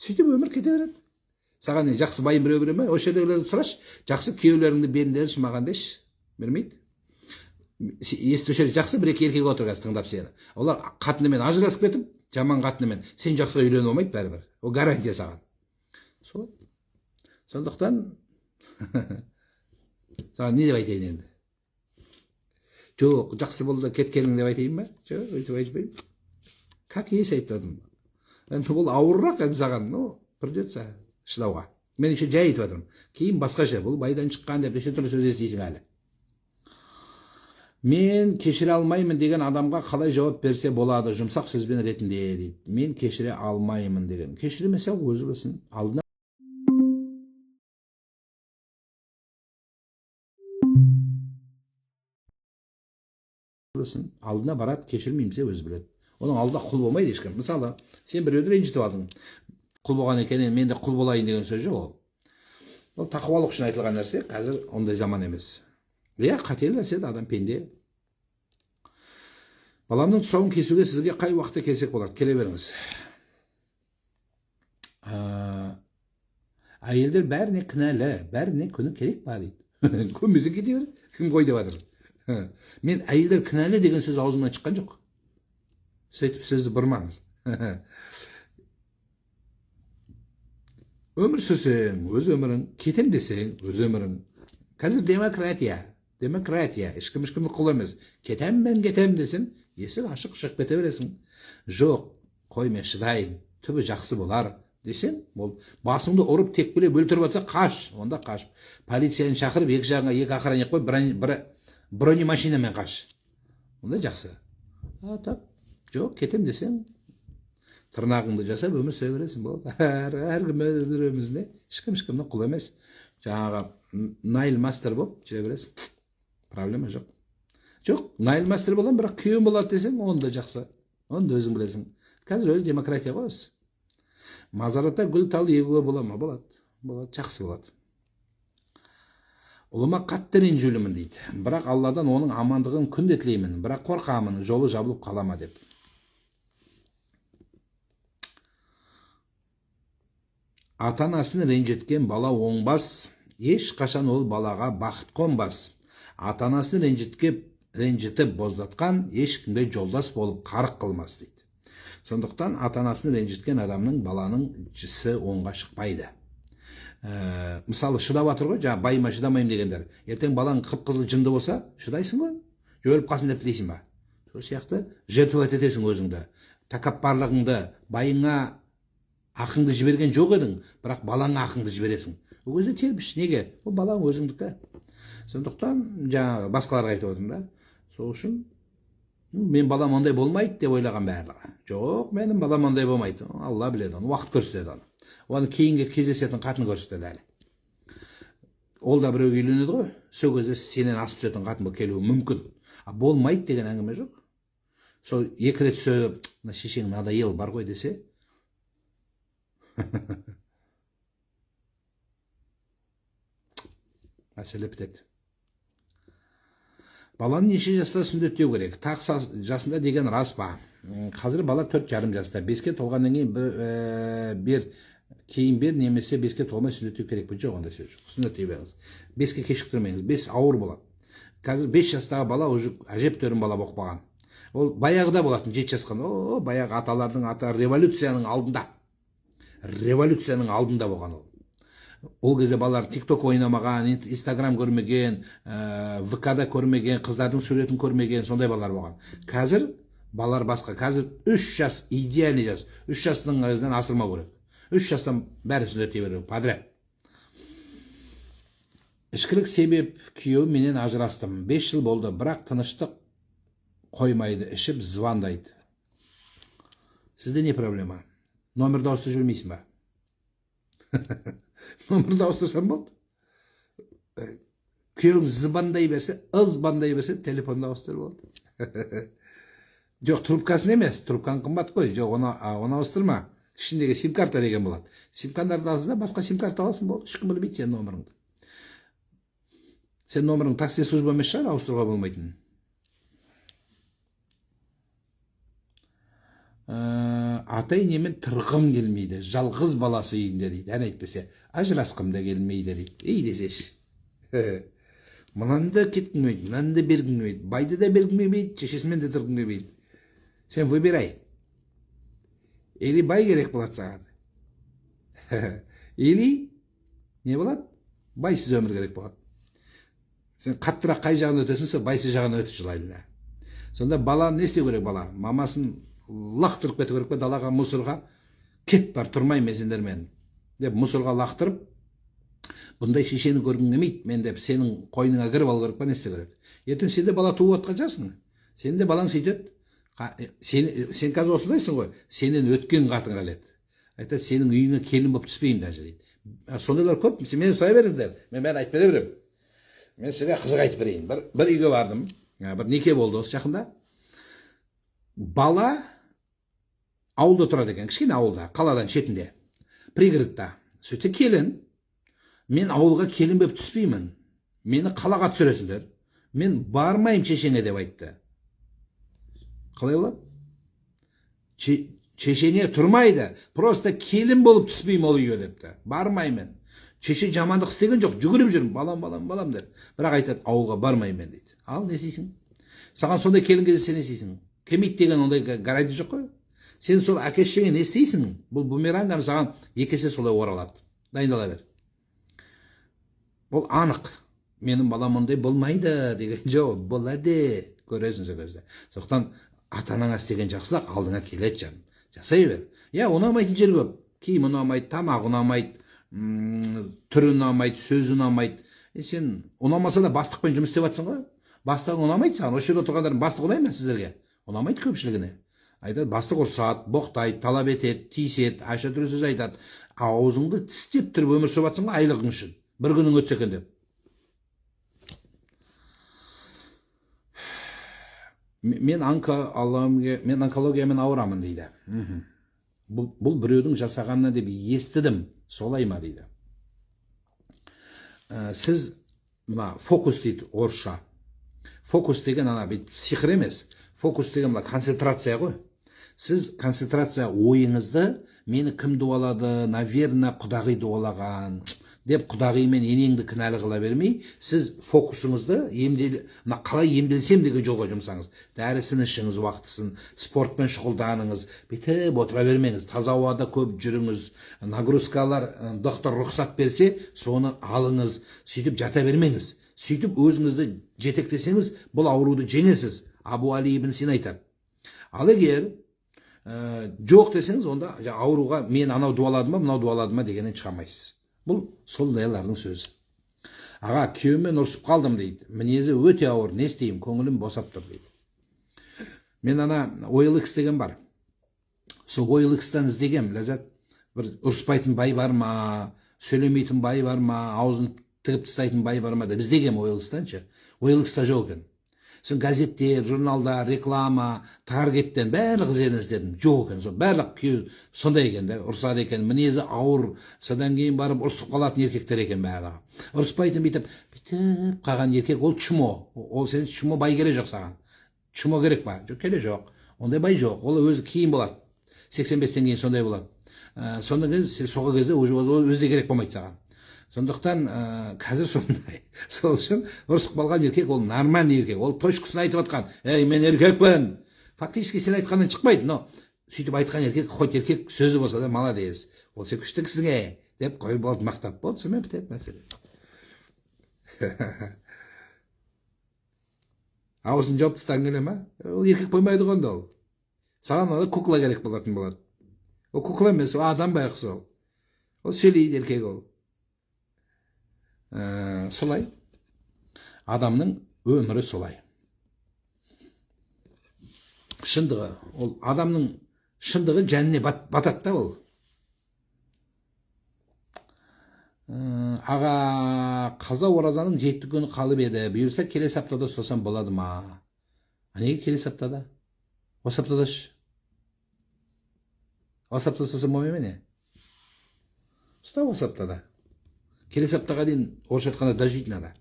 Сөйтіп өмір кете береді. Саған жақсы байын біреу бере ме? Осы жердегілерді сұрашы, жақсы күйеулеріңді беріңдерші маған деші. Бермейді. Естуші жақсы бір-екі еркек отыр қазір тыңдап сені. Олар қатынымен ажырасып кетіп, жаман қатынымен сен жақсыға үйленіп алмайды бәрібір. Ол гарантия саған. Сол. Сондықтан саған не деп айтайын енді? Жоқ, жақсы болды кеткенің деп айтайын ба? Жоқ, өйтіп айтпаймын. Как есть айтпадым. Енді бұл ауыррақ енді саған, придется шыдауға. Мен еще жай айтып жатырмын. Кейін басқаша, бұл байдан шыққан деп неше түрлі сөз естисің әлі. Мен кешіре алмаймын деген адамға қалай жауап берсе болады, жұмсақ сөзбен ретінде дейді. Мен кешіре алмаймын деген. Кешірмесе өзі білсін. Алдына барады, кешірмеймсе өзі біледі. Оның алдында құл болмайды ешкім. Мысалы, сен біреуді ренжітіп алдың. Құл болған екен, мен де құл болайын деген сөз жоқ ол. Ол тақуалық үшін айтылған нәрсе, қазір ондай заман емес. Қателі нәрсе, адам пенде. Баламның тұсауын кесуге сізге қай уақытта келсек болады? Келе беріңіз. Әйелдер бәріне кінәлі, бәріне күні керек па дейді. Көмесі кете береді, кім қой деп жатыр. Мен әйелдер кінәлі деген сөз аузымнан шыққан жоқ. Сөйтіп сөзді бұрмаңыз. Өмір сүрсең, өз өмірің, кетем десең, өз өмірің. Қазір демократия, ешкімді құл емес. Кетем десең, есік ашық шығып кете бересің. Жоқ, қой мен шыдайын, түбі жақсы болар десең, ол басыңды ұрып тепкілеп өлтіріп жатса қаш, онда қаш. Полицияны шақырып, екі жағыңа екі охранник қой, бронемашинамен қаш. Онда жақсы. Жоқ, кетем десең, тырнағыңды жасап өмір сүре бересің, болды. Әркім өмірімізде ешкімнің құл емес. Жаңағы Найл мастер болып жүре бересің. Проблема жоқ. Жоқ, Найл мастер болам, бірақ күйеуім болады десең, онда жақсы. Онда өзің білесің. Қазір өзі демократия ғой өзі. Мазаратта гүл тал егуге бола ма? Болады. Жақсы болады. Ұлыма қатты ренжулімін дейді. Бірақ Алладан оның амандығын күнде тілеймін. Бірақ қорқамын, жолы жабылып қалама деп. Ата-анасын ренжіткен бала оңбас, еш қашан ол балаға бақыт қонбас. Ата-анасын ренжітіп боздатқан ешкімге жолдас болып қарық қылмас дейді. Сондықтан ата-анасын ренжіткен адамның баланың жісі оңға шықпайды. Мысалы шыдап жатыр ғой, жаңа байыма шыдамаймын дегендер. Ертең балаң қып-қызыл жынды болса, шыдайсың ғой? Өліп қалсын деп тілейсің ба? Сол сияқты жертвовать етесің өзіңді. Тәкаппарлығыңды, байыңа ақыңды жіберген жоқ едің, бірақ балаңа ақыңды жібересің. Ол кезде тербіш. Неге? Ол балаң өзіңдікі. Сондықтан жаңа басқаларға айтып отырмын да. Сол үшін мен балам ондай болмайды деп ойлаған барлығы. Жоқ, менің балам ондай болмайды. Алла біледі оны, уақыт көрсетеді оны. Оны кейінгі кездесетін қатын көрсетеді әлі. Ол да біреуге үйленеді ғой. Сол кезде сенен асып түсетін қатын келуі мүмкін. Болмайды деген әңгіме жоқ. Сол екі рет сөйлеп, шешең надоел бар ғой десе, мәселе бітеді. Баланы неше жаста сүндеттеу керек? Тақса жасында деген рас па? Қазір бала 4,5 жаста. 5-ке толғаннан кейін бер немесе 5-ке толмай сүндеттеу керек пе? Жоқ, ондай сөз жоқ. Сүндеттей беріңіз. 5-ке кешіктірмеңіз. 5 ауыр болады. Қазір 5 жастағы бала уже әжептәуір бала болып қалған. Ол баяғыда болатын 7 жасқа. Баяғы аталардың аты революцияның алдында. Революцияның алдында болған ол. Ол кезде балалар TikTok ойнамаған, Instagram көрмеген, ВК-да көрмеген, қыздардың суретін көрмеген, сондай балалар болған. Қазір балалар басқа. Қазір 3 жас, идеальный жас. 3 жастың арасынан асырмау керек. 3 жастан бәрі сүндеттей беру подряд. Ішкілік себеп күйеуім менен ажырастым. 5 жыл болды, бірақ тыныштық қоймайды, ішіп звондайды. Сізде не проблема? Номерді ауыстырып жібермейсің ба? Номерді ауыстырсам болды. Күйеуің звондай берсе, телефонды ауыстырып болды. Жоқ, трубкасын емес, трубканы қымбат қой. Жоқ, оны ауыстырма. Ішіндегі сим-карта деген болады. Сим-карталарды алсында басқа сим-карта аласың болды. Ешкім білмейді сен номеріңді. Сен номерің такси служба емес шығар, ауыстыруға болмайтын. Атай немен тұрғым келмейді, жалғыз баласы үйінде дейді. Ән айтпесе, ажырасқым да келмейді дейді. Ей десеш. Мұнанды кеткім келмейді, мұнанды бергім келмейді, байды да бергім келмейді, шешесімен де тұрғым келмейді. Сен выбирай. Или бай керек болады саған. Или не болады? Байсыз өмір керек болады. Сен қаттырақ қай жағын өтесің, сол байсыз жағын өтіп жылайды. Сонда бала не істеу керек бала? Мамасын лақтырып кету керек пе далаға, мұсырға? Кет бар, тұрмаймын сендермен деп мұсырға лақтырып, бұндай шешені көргің келмейді мен деп сенің қойныңа кіріп алу керек па, не істеу керек? Ертең сен де бала туып отқан жассың. Сен де балаң сөйтеді. Сен қазір осындайсың ғой, сенен өткен қатын қаледі. Айтады, сенің үйіңе келін болып түспеймін даже дейді. Сондайлар көп. Мені сұрай беріңіздер. Мен бәрін айтып бере беремін. Мен сізге қызық айтып берейін. Бір үйге бардым. Бір неке болды осы жақында. Бала ауылда тұрады екен, кішкене ауылда, қаладан шетінде, пригородта. Сөйтсе келін, мен ауылға келін болып түспеймін. Мені қалаға түсіресіңдер. Мен бармайым шешеңе деп айтты. Қалай болады? Шешеңе тұрмайды. Просто келін болып түспеймін ол үйге депті. Бармаймын. Шеше жамандық істеген жоқ, жүгіріп жүрмін, балам деп. Бірақ айтады, ауылға бармаймын дейді. Ал не істейсің? Саған сондай келін кезде сен не істейсің? Келмейді деген ондай гарантия жоқ қой. Сен сол әке-шешеңе не істейсің? Бұл бумерангам саған екі есе солай оралады. Дайындала бер. Бұл анық. Менің балам ондай болмайды деген жоқ. Болады. Көресің сол кезде. Сондықтан ата-анаңа істеген жақсылық алдыңа келеді жан. Жасай бер. Я, ұнамайтын жер көп. Киім ұнамайды, тамақ ұнамайды, түрі ұнамайды, сөзі ұнамайды. Сен ұнамаса да бастықпен жұмыс істеп жатсың ғой. Бастығың ұнамайды саған. Осы жерде отырғандардың бастығы ұнайды ма сіздерге? Ұнамайды көпшілігіне. Айтады, бастық ұрсады, боқтайды, талап етеді, тиіседі, айша түрлі сөз айтады. Аузыңды тістеп тұрып өмір сүріп жатсың ғой айлығың үшін. Бір күнің өтсе екен деп. Мен онкологиямен ауырамын дейді. Бұл біреудің жасағанына деп естідім, солай ма дейді. Сіз мына фокус дейді орысша. Фокус деген ана сиқыр емес. Фокус деген мына концентрация ғой. Сіз концентрация ойыңызды, мені кім дуалады, наверное, құдағи дуалаған, деп құдағи мен енеңді кінәлі қыла бермей, сіз фокусыңызды қалай емделсем деген жолға жұмсаңыз. Дәрісін ішіңіз уақытысын, спортпен шұғылданыңыз, бүйтіп отыра бермеңіз, таза ауада көп жүріңіз, нагрузкалар доктор рұқсат берсе, соны алыңыз, сөйтіп жата бермеңіз. Сөйтіп өзіңізді жетектесеңіз, бұл ауруды жеңесіз. Абу Али ибн Сина айтады. Ал егер жоқ десеңіз, онда ауруға мен анау дуаладым ба, мынау дуаладым ба дегеннен шыға алмайсыз. Бұл сондайлардың сөзі. Аға, күйеуіммен ұрсып қалдым дейді. Мінезі өте ауыр, не істеймін, көңілім босап тұр дейді. Мен ана OLX деген бар. Сол OLX-тан іздегем, Ләззат. Бір ұрыспайтын бай бар ма, сөйлемейтін бай бар ма, аузын тігіп тастайтын бай бар ма деп іздегем OLX-таншы. OLX-та жоқ екен. Соң газеттер, журналдар, реклама, таргеттен барлық жерден іздедім. Жоқ екен. Сол барлық күйеу сондай екен да, ұрсады екен. Мінезі ауыр, содан кейін барып ұрсып қалатын еркектер екен барлығы. Ұрыспайтын бүйтіп қалған еркек, ол чумо. Ол сен чумо бай керек жоқ саған. Чумо керек па? Жоқ, келе жоқ. Ондай бай жоқ. Ол өзі кейін болады. 85-тен кейін сондай болады. Сондан кейін соғы кезде өзі керек болмайды саған. Сондықтан қазір сондай. Сол үшін ұрысып қалған еркек ол нормальный еркек. Ол точкасын айтып атқан. Ей, мен еркекпін. Фактически сен айтқаннан шықпайды, но сөйтіп айтқан еркек, хоть еркек сөзі болса да молодец. Ол сен күштіксің деп қойып болды, мақтап болды, сонымен бітеді мәселе. Аузын жауып тастағың келе ма? Ол еркек қоймайды ғой ол. Саған кукла керек болатын болады. Ол кукла емес, ол адам байқысы ол. Ол сөйлейді еркек ол. Солай. Адамның өмірі солай. Шындығы, ол адамның шындығы жәніне батады да ол. Аға, қаза оразаның 7 күні қалып еді. Бұйырса келесі аптада ұстасам болады ма? Неге келесі аптада? Осы аптада ш? Осы аптада ұстасам болмай ма не? Ұста осы аптада. Келесі аптаға дейін орысша айтқанда дожить надо.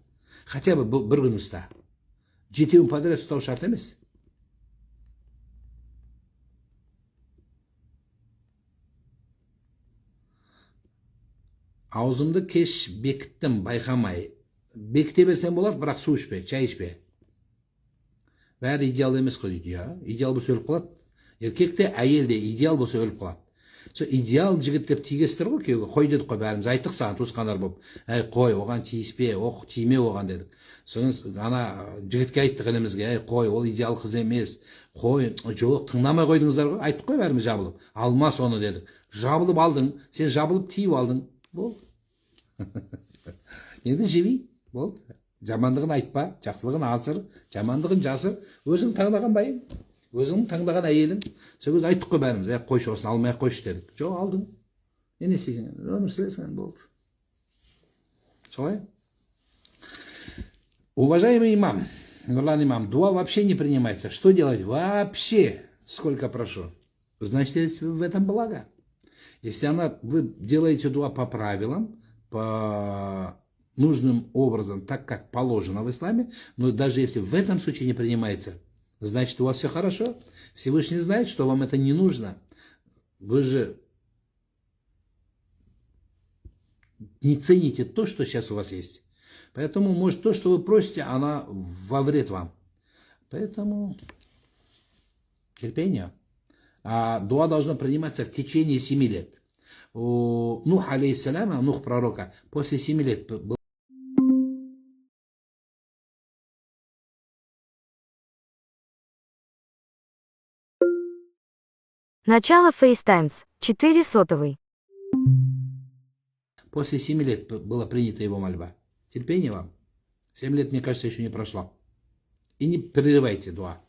Хотя бы бір күн ұста. 7 подряд ұстау шарт емес. Аузымды кеш бекіттім, байқамай. Бекіте берсем болады, бірақ су ішпе, чай ішпе. Бәрі идеал емес қой дейді, я. Идеал болса өліп қалады. Еркекте, әйелде идеал болса өліп қалады. Сол идеал жігіт деп тигестір ғой күйеуге. Қой дедік қой, бәріміз айттық саған туысқандар болып. Әй, қой, оған тиіспе, тиме оған дедік. Соңыз ана жігітке айттық інімізге, әй, қой, ол идеал қыз емес. Қой, жоқ, тыңдамай қойдыңыздар ғой. Айттық қой бәріміз жабылып. Алма соны дедік. Жабылып алдың, сен жабылып тиіп алдың. Болды. Енді жеби, болды. Жамандығын айтпа, жақсылығын асыр, жамандығын жасыр. Өзің таңдаған байың, өзің таңдаған әйелің. Сөз айттық қой бәріміз, қойшы осыны алмай қойшы дедік. Жоқ, алдың. Не істейсің? Өмір сүресің, болды. Солай. Уважаемый имам, Нурлан имам, дуа вообще не принимается. Что делать? Вообще, сколько прошу. Значит, в этом благо. Если вы делаете дуа по правилам, по нужным образом, так как положено в исламе, но даже если в этом случае не принимается, значит, у вас все хорошо. Всевышний знает, что вам это не нужно. Вы же не цените то, что сейчас у вас есть. Поэтому, может, то, что вы просите, она во вред вам. Поэтому терпение. А дуа должно приниматься в течение 7 лет. У Нуха, алейхиссаляма, Нух пророка, после 7 лет был. Начало FaceTimes. 4 сотовый. После 7 лет была принята его мольба. Терпение вам. 7 лет, мне кажется, еще не прошло. И не прерывайте дуа.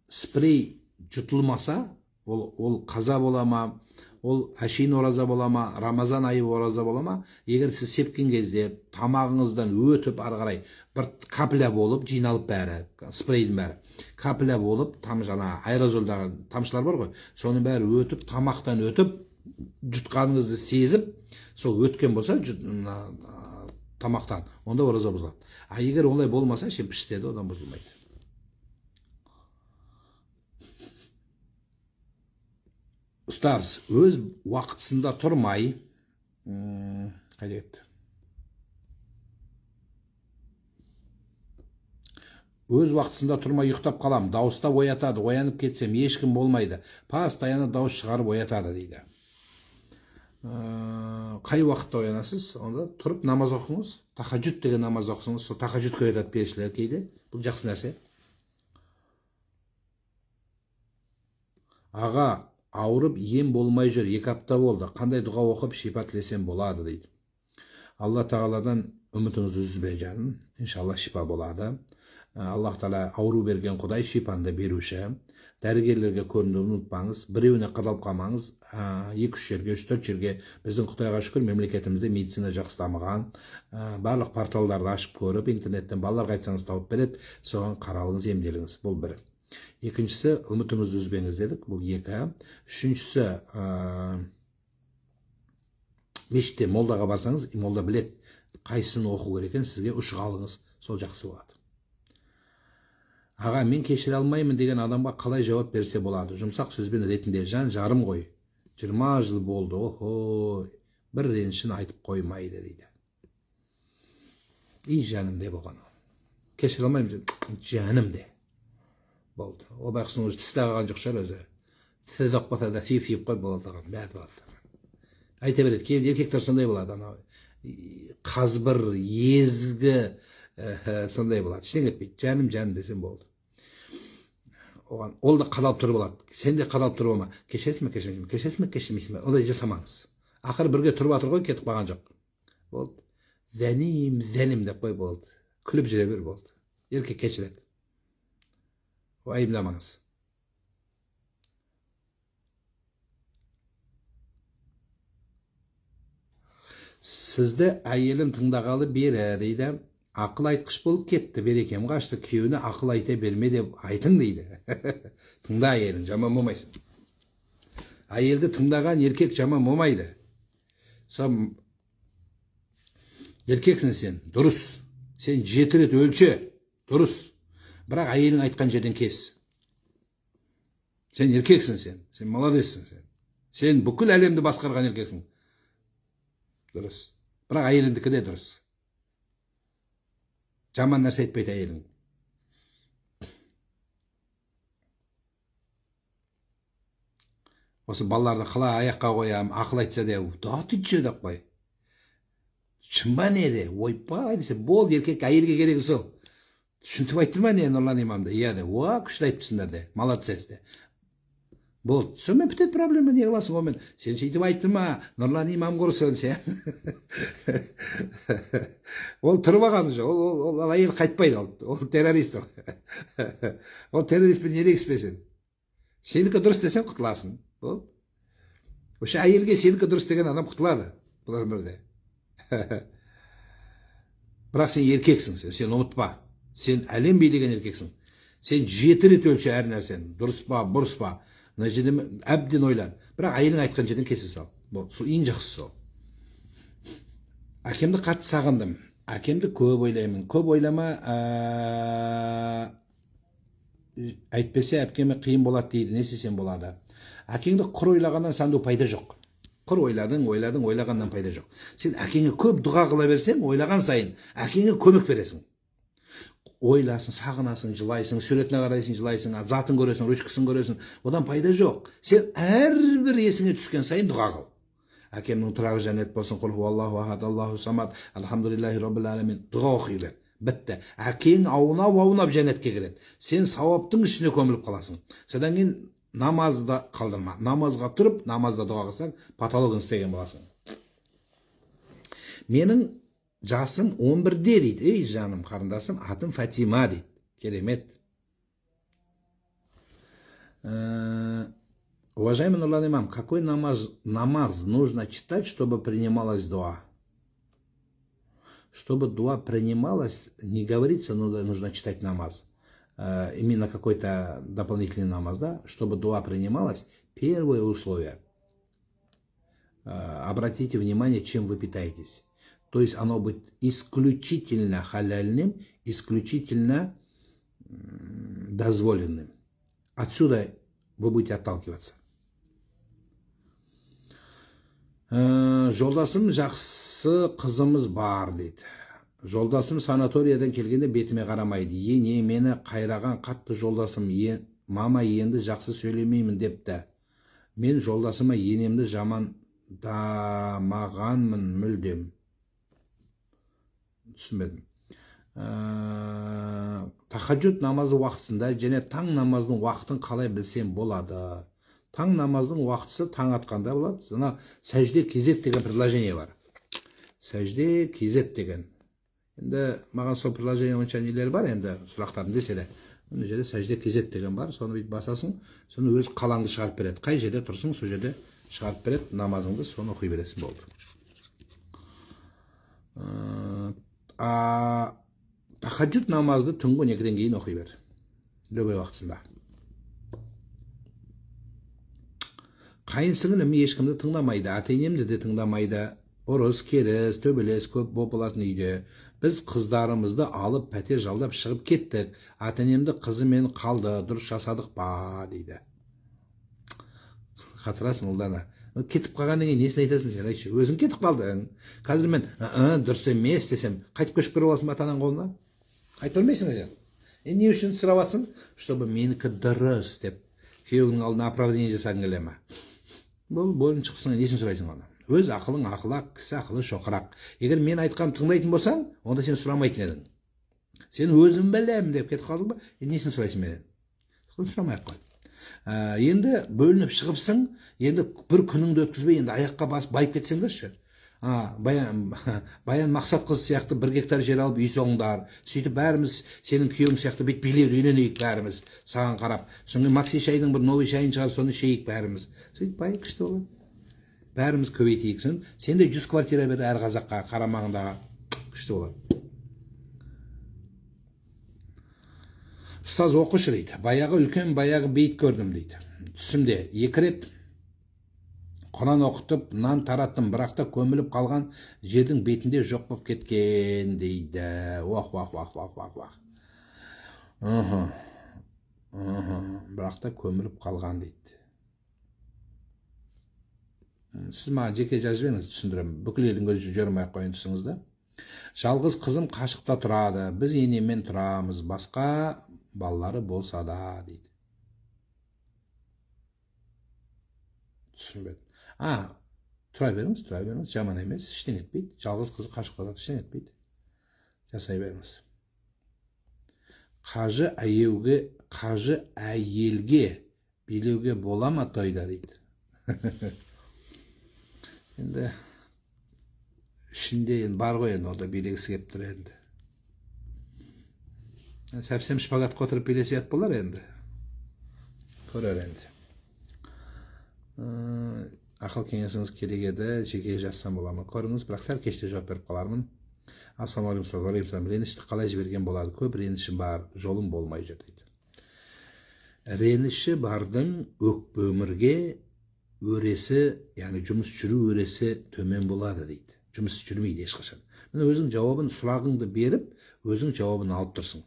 Спрей жұтылмаса, ол қаза бола ма, ол әшейін ораза бола ма, Рамазан айы ораза бола ма, егер сіз сепкен кезде тамағыңыздан өтіп ары қарай бір капля болып жиналып бәрі, спрейдің бәрі капля болып, жаңа аэрозолдағы тамшылар бар ғой, соның бәрі өтіп, тамақтан өтіп, жұтқаныңызды сезіп, сол өткен болса тамақтан, онда ораза бұзылады. А егер олай болмаса, піштеді, одан бұзылмайды. Ұстаз, өз уақытысында тұрмай, Қайда кетті? Өз уақытысында тұрмай ұйықтап қалам, дауыстап оятады, оянып кетсем ешкім болмайды, постоянно дауыс шығарып оятады дейді. Қай уақытта оянасыз? Онда тұрып намаз оқыңыз, тахаджуд деген намаз оқыңыз, сол тахаджудқа оятады періштелер кейде. Бұл жақсы нәрсе. Аға, ауырып ем болмай жүр, 2 апта болды. Қандай дұға оқып шипа тілесем болады дейді. Алла тағаладан үмітіңізді үзбе жаным. Иншалла шипа болады. Аллах тағала ауру берген Құдай шипаны беруші. Дәрігерлерге көрінуді ұмытпаңыз. Біреуіне қадалып қалмаңыз. 2-3 жерге, 3-4 жерге. Біздің Құдайға шүкір мемлекетімізде медицина жақсы дамыған. Барлық порталдарды ашып көріп, интернеттен балаларға айтсаңыз тауып береді. Соған қаралыңыз, емделіңіз. Бұл бір. Екіншісі, үмітіңізді үзбеңіз дедік. Бұл 2. Үшіншісі, мешітте молдаға барсаңыз, молда білет қайсысын оқу керек екен, сізге ұшық алыңыз. Сол жақсы болады. Аға, мен кешіре алмаймын деген адамға қалай жауап берсе болады? Жұмсақ сөзбен ретінде жан жарым ғой. 20 жыл болды, охо, бір ренішін айтып қоймайды дейді. И жаным де болған. Кешіре алмаймын, жаным де. Болды. О байқысын өзі тісті ағаған жоқ шығар өзі. Тісті доқпаса да сүйіп қой болды. Бәт болды. Айта береді, кейбір еркектер сондай болады. Қазбір, езгі, сондай болады. Іштен кетпейді. Жаным, жаным десем болды. Оған, ол да қадалып тұрып болады. Сен де қадалып тұрып олма. Кешесің ме, кешесің ме, кешесің ме, кешесің ме. Ондай жасамаңыз. Ақыры бірге тұрып атыр ғой, кетіп қалған жоқ. Болды. Зәнім деп қой болды. Күліп жүре бер болды. Еркек кешіреді. Уайымдамаңыз. Сізді әйелім тыңдағалы бері дейді. Ақыл айтқыш болып кетті, берекем қашты, күйеуіне ақыл айта берме деп айтың дейді. Тыңда әйелің, жаман болмайсың. Әйелді тыңдаған еркек жаман болмайды. Еркексің сен, дұрыс. Сен 7 рет өлші, дұрыс. Бірақ әйелің айтқан жерден кес. Сен еркексің сен молодессің сен. Сен бүкіл әлемді басқарған еркексің. Дұрыс. Бірақ әйеліңдікі де дұрыс. Жаман нәрсе айтпайды әйелің. Осы балаларды қалай аяққа қоям, ақыл айтса да, да түтші деп қой. Шынба не де, ойпай десе, бол еркек әйелге керегі сол. Түсінтіп айттырма не Нұрлан имамды. Иә де, күшті айтыпсыңдар де, молодец де. Болды, сонымен бітеді проблема, не қыласың омен? Сен сөйтіп айттырма, Нұрлан имам құрсын сен. Ол тұрып алған жоқ, ол әйел қайтпайды, ол террорист. Ол террористпен не дегіспесін. Сенікі дұрыс десен құтыласың. Осы әйелге сенікі дұрыс деген адам құтылады бұл өмірде. Бірақ сен еркексің, сен ұмытпа. Сен әлем билеген еркексің. Сен 7 рет өлші әр нәрсен, дұрыс па, бұрыс па. Әбден ойлан. Бірақ әйелің айтқан жерден кесе сал. Сол ең жақсы сол. Әкемді қатты сағындым. Әкемді көп ойлаймын. Көп ойлама, әйтпесе әпкеме қиын болады дейді. Не істесем болады? Әкеңді құр ойлағаннан санда пайда жоқ. Құр ойладың, ойлағаннан пайда жоқ. Сен әкеңе көп дұға қыла берсең, ойлаған сайын әкеңе көмек бересің. Ойласың, сағынасың, жылайсың, суретіне қарайсың, жылайсың, затын көресің, ручкасын көресің, одан пайда жоқ. Сен әрбір есіңе түскен сайын дұға қыл. Әкемнің тұрағы жәннат болсын, құл хуаллаху ахад, аллаху самад, алхамдулиллахи роббил аламин. Дұға оқи бер. Бітті. Әкең аунап жәннатқа кіреді. Сен сауаптың ішіне көміліп қаласың. Содан кейін намазда қалдырма. Намазға тұрып, намазда дұға қылсаң, патологын істеген боласың. Менің жасым 11-де дейді. Ей жаным, қарындасым, атым Фатима дейді. Керемет. Уважаемый Нурлан имам, какой намаз нужно читать, чтобы принималась дуа? Чтобы дуа принималась, не говорится, но нужно читать намаз. Именно какой-то дополнительный намаз, да? Чтобы дуа принималась, первое условие. Обратите внимание, чем вы питаетесь. То есть оно будет исключительно халяльным, исключительно дозволенным. Отсюда вы будете отталкиваться. Жолдасым жақсы қызымыз бар дейді. Жолдасым санаториядан келгенде бетіме қарамайды. Не мені қайраған қатты жолдасым, мама енді жақсы сөйлемеймін депті. Мен жолдасыма енемді жамандамағанмын мүлдем. Түсінбедім. Тахаджуд намазы уақытында және таң намазының уақытын қалай білсем болады? Таң намазының уақытысы таң атқанда болады. Сана сәжде кезет деген предложение бар. Сәжде кезет деген. Енді маған сол предложение онша нелер бар, енді сұрақтарын десе де. Мына жерде сәжде кезет деген бар. Соны бүйтіп басасың, соны өз қалаңды шығарып береді. Қай жерде тұрсың, сол жерде шығарып береді намазыңды, соны оқи бересің болды. Тахаджуд намазды түнгі 12-ден кейін оқи бер. Любой уақытысында. Қайынсіңілім ешкімді тыңдамайды, ата-енемді де тыңдамайды. Ұрыс, керіс, төбелес көп боп болатын үйде. Біз қыздарымызды алып пәтер жалдап шығып кеттік. Ата-енемді қызымен қалды, дұрыс жасадық па дейді. Қатырасың ұлдана. Кетіп қалғаннан кейін несін айтасың сен, айтшы. Өзің кетіп қалдың. Қазір мен дұрыс емес десем, қайтып көшіп кіріп аласың ба ата-анаң қолына? Қайтып көрмейсің сен. Не үшін сұрап жатсың? Чтобы менікі дұрыс деп күйеуіңнің алдына оправдание жасағың келе ме? Бұл бойың шықсың, несін сұрайсың оны? Өз ақылың ақылақ, кісі ақылы шоқырақ. Егер мен айтқанымды тыңдайтын болсаң, онда сен сұрамайтын едің. Сен өзім білем деп кетіп қалдың ба? Несін сұрайсың менен? Сұрамай-ақ қой. Енді бөлініп шығыпсың, енді бір күніңді өткізбей, енді аяққа басып байып кетсеңдерші. Баян Мақсат қыз сияқты 1 гектар жер алып үй соңдар. Сөйтіп бәріміз сенің күйеуің сияқты бет билеп үйренейік бәріміз саған қарап. Соңғы Макси шайдың бір новый шайын шығар, соны шейік бәріміз. Сөйтіп байып күшті болады. Бәріміз көбейтейік. Сен де 100 квартира бер әр қазаққа, қарамағындағы. Күшті болады. Ұстаз оқышы дейді. Баяғы үлкен баяғы бейт көрдім дейді. Түсімде 2 рет Құран оқытып, нан тараттым, бірақ та көміліп қалған жердің бетінде жоқ болып кеткен дейді. Уах. Бірақ та көміліп қалған дейді. Сіз маған жеке жазып беріңіз, түсіндірем. Бүкіл елдің көзі жүрмей қойын тұсыңызда. Жалғыз қызым қашықта тұрады. Біз енемен тұрамыз. Басқа балалары болса да дейді. Түсінбедім. Тұра беріңіз, жаман емес, іштен етпейді. Жалғыз қызы қашықта тұрады, іштен етпейді. Жасай беріңіз. Қажы әйелге билеуге бола ма тойда дейді. Енді ішінде бар ғой, енді онда билегісі кеп тұр енді. Сәпсем шпагатқа отырып билесе ят болар енді. Көрер енді. Ақыл кеңесіңіз керек еді, жеке жазсам бола ма? Көріңіз, бірақ сәл кеште жауап беріп қалармын. Ассалаумағалейкум. Ренішті қалай жіберген болады? Көп реніші бар, жолым болмай жүр дейді. Реніші бардың өмірге өресі, яғни жұмыс жүру өресі төмен болады дейді. Жұмыс жүрмейді ешқашан. Міне өзің жауабын, сұрағыңды беріп, өзің жауабын алып тұрсың.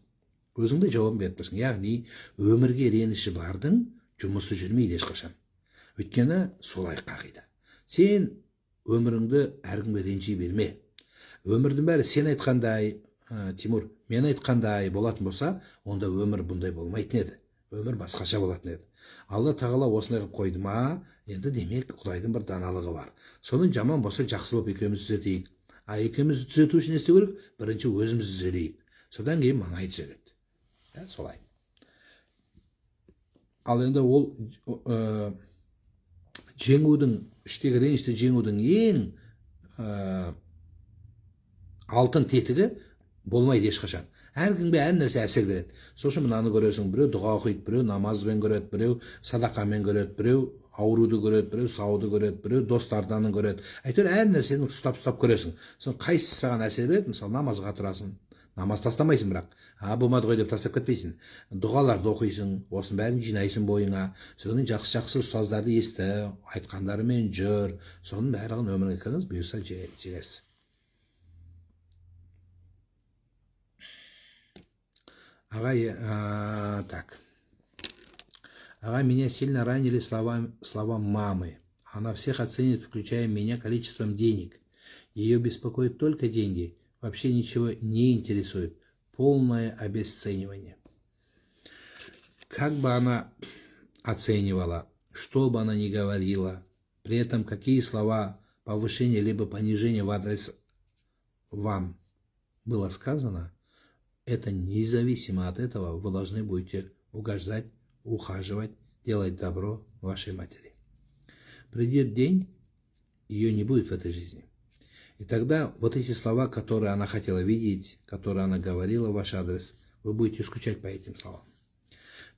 Өзіңді жауабын беріп тұрсың. Яғни өмірге реніші бардың жұмысы жүрмейді ешқашан. Өйткені солай қағида. Сен өміріңді әркімге ренжи берме. Өмірдің бәрі сен айтқандай, Тимур, мен айтқандай болатын болса, онда өмір бұндай болмайтын еді. Өмір басқаша болатын еді. Алла тағала осындай қылып қойды ма, енді демек Құдайдың бір даналығы бар. Соның жаман болса жақсы болып екеуміз түзетейік. Екеуміз түзету үшін не істеу керек? Бірінші өзіміз түзелейік. Содан кейін маңай түзеледі. Солай. Ал енді ол жеңудің, іштегі ренішті жеңудің ең алтын тетігі болмайды ешқашан. Әркімге әр нәрсе әсер береді. Сол үшін мынаны көресің, біреу дұға оқиды, біреу намазбен көреді, біреу садақамен көреді, біреу ауруды көреді, біреу сауды көреді, біреу достардан көреді. Әйтеуір әр нәрсені ұстап көресің. Сон қайсысы саған әсер береді? Мысалы намазға тұрасың. Намаз тастамайсың, бірақ болмады ғой деп тастап кетпейсің. Дұғаларды оқисың, осының бәрін жинайсың бойыңа. Соның жақсы ұстаздарды есті, айтқандарымен жүр. Соның бәрін өміріңе кіріңіз, бұйырса жегесіз. Ага, меня сильно ранили слова мамы. Она всех оценит, включая меня, количеством денег. Ее беспокоит только деньги. Вообще ничего не интересует. Полное обесценивание. Как бы она оценивала, что бы она ни говорила, при этом какие слова повышения либо понижения в адрес вам было сказано, это независимо от этого вы должны будете угождать, ухаживать, делать добро вашей матери. Придет день, ее не будет в этой жизни. И тогда вот эти слова, которые она хотела видеть, которые она говорила в ваш адрес, вы будете скучать по этим словам.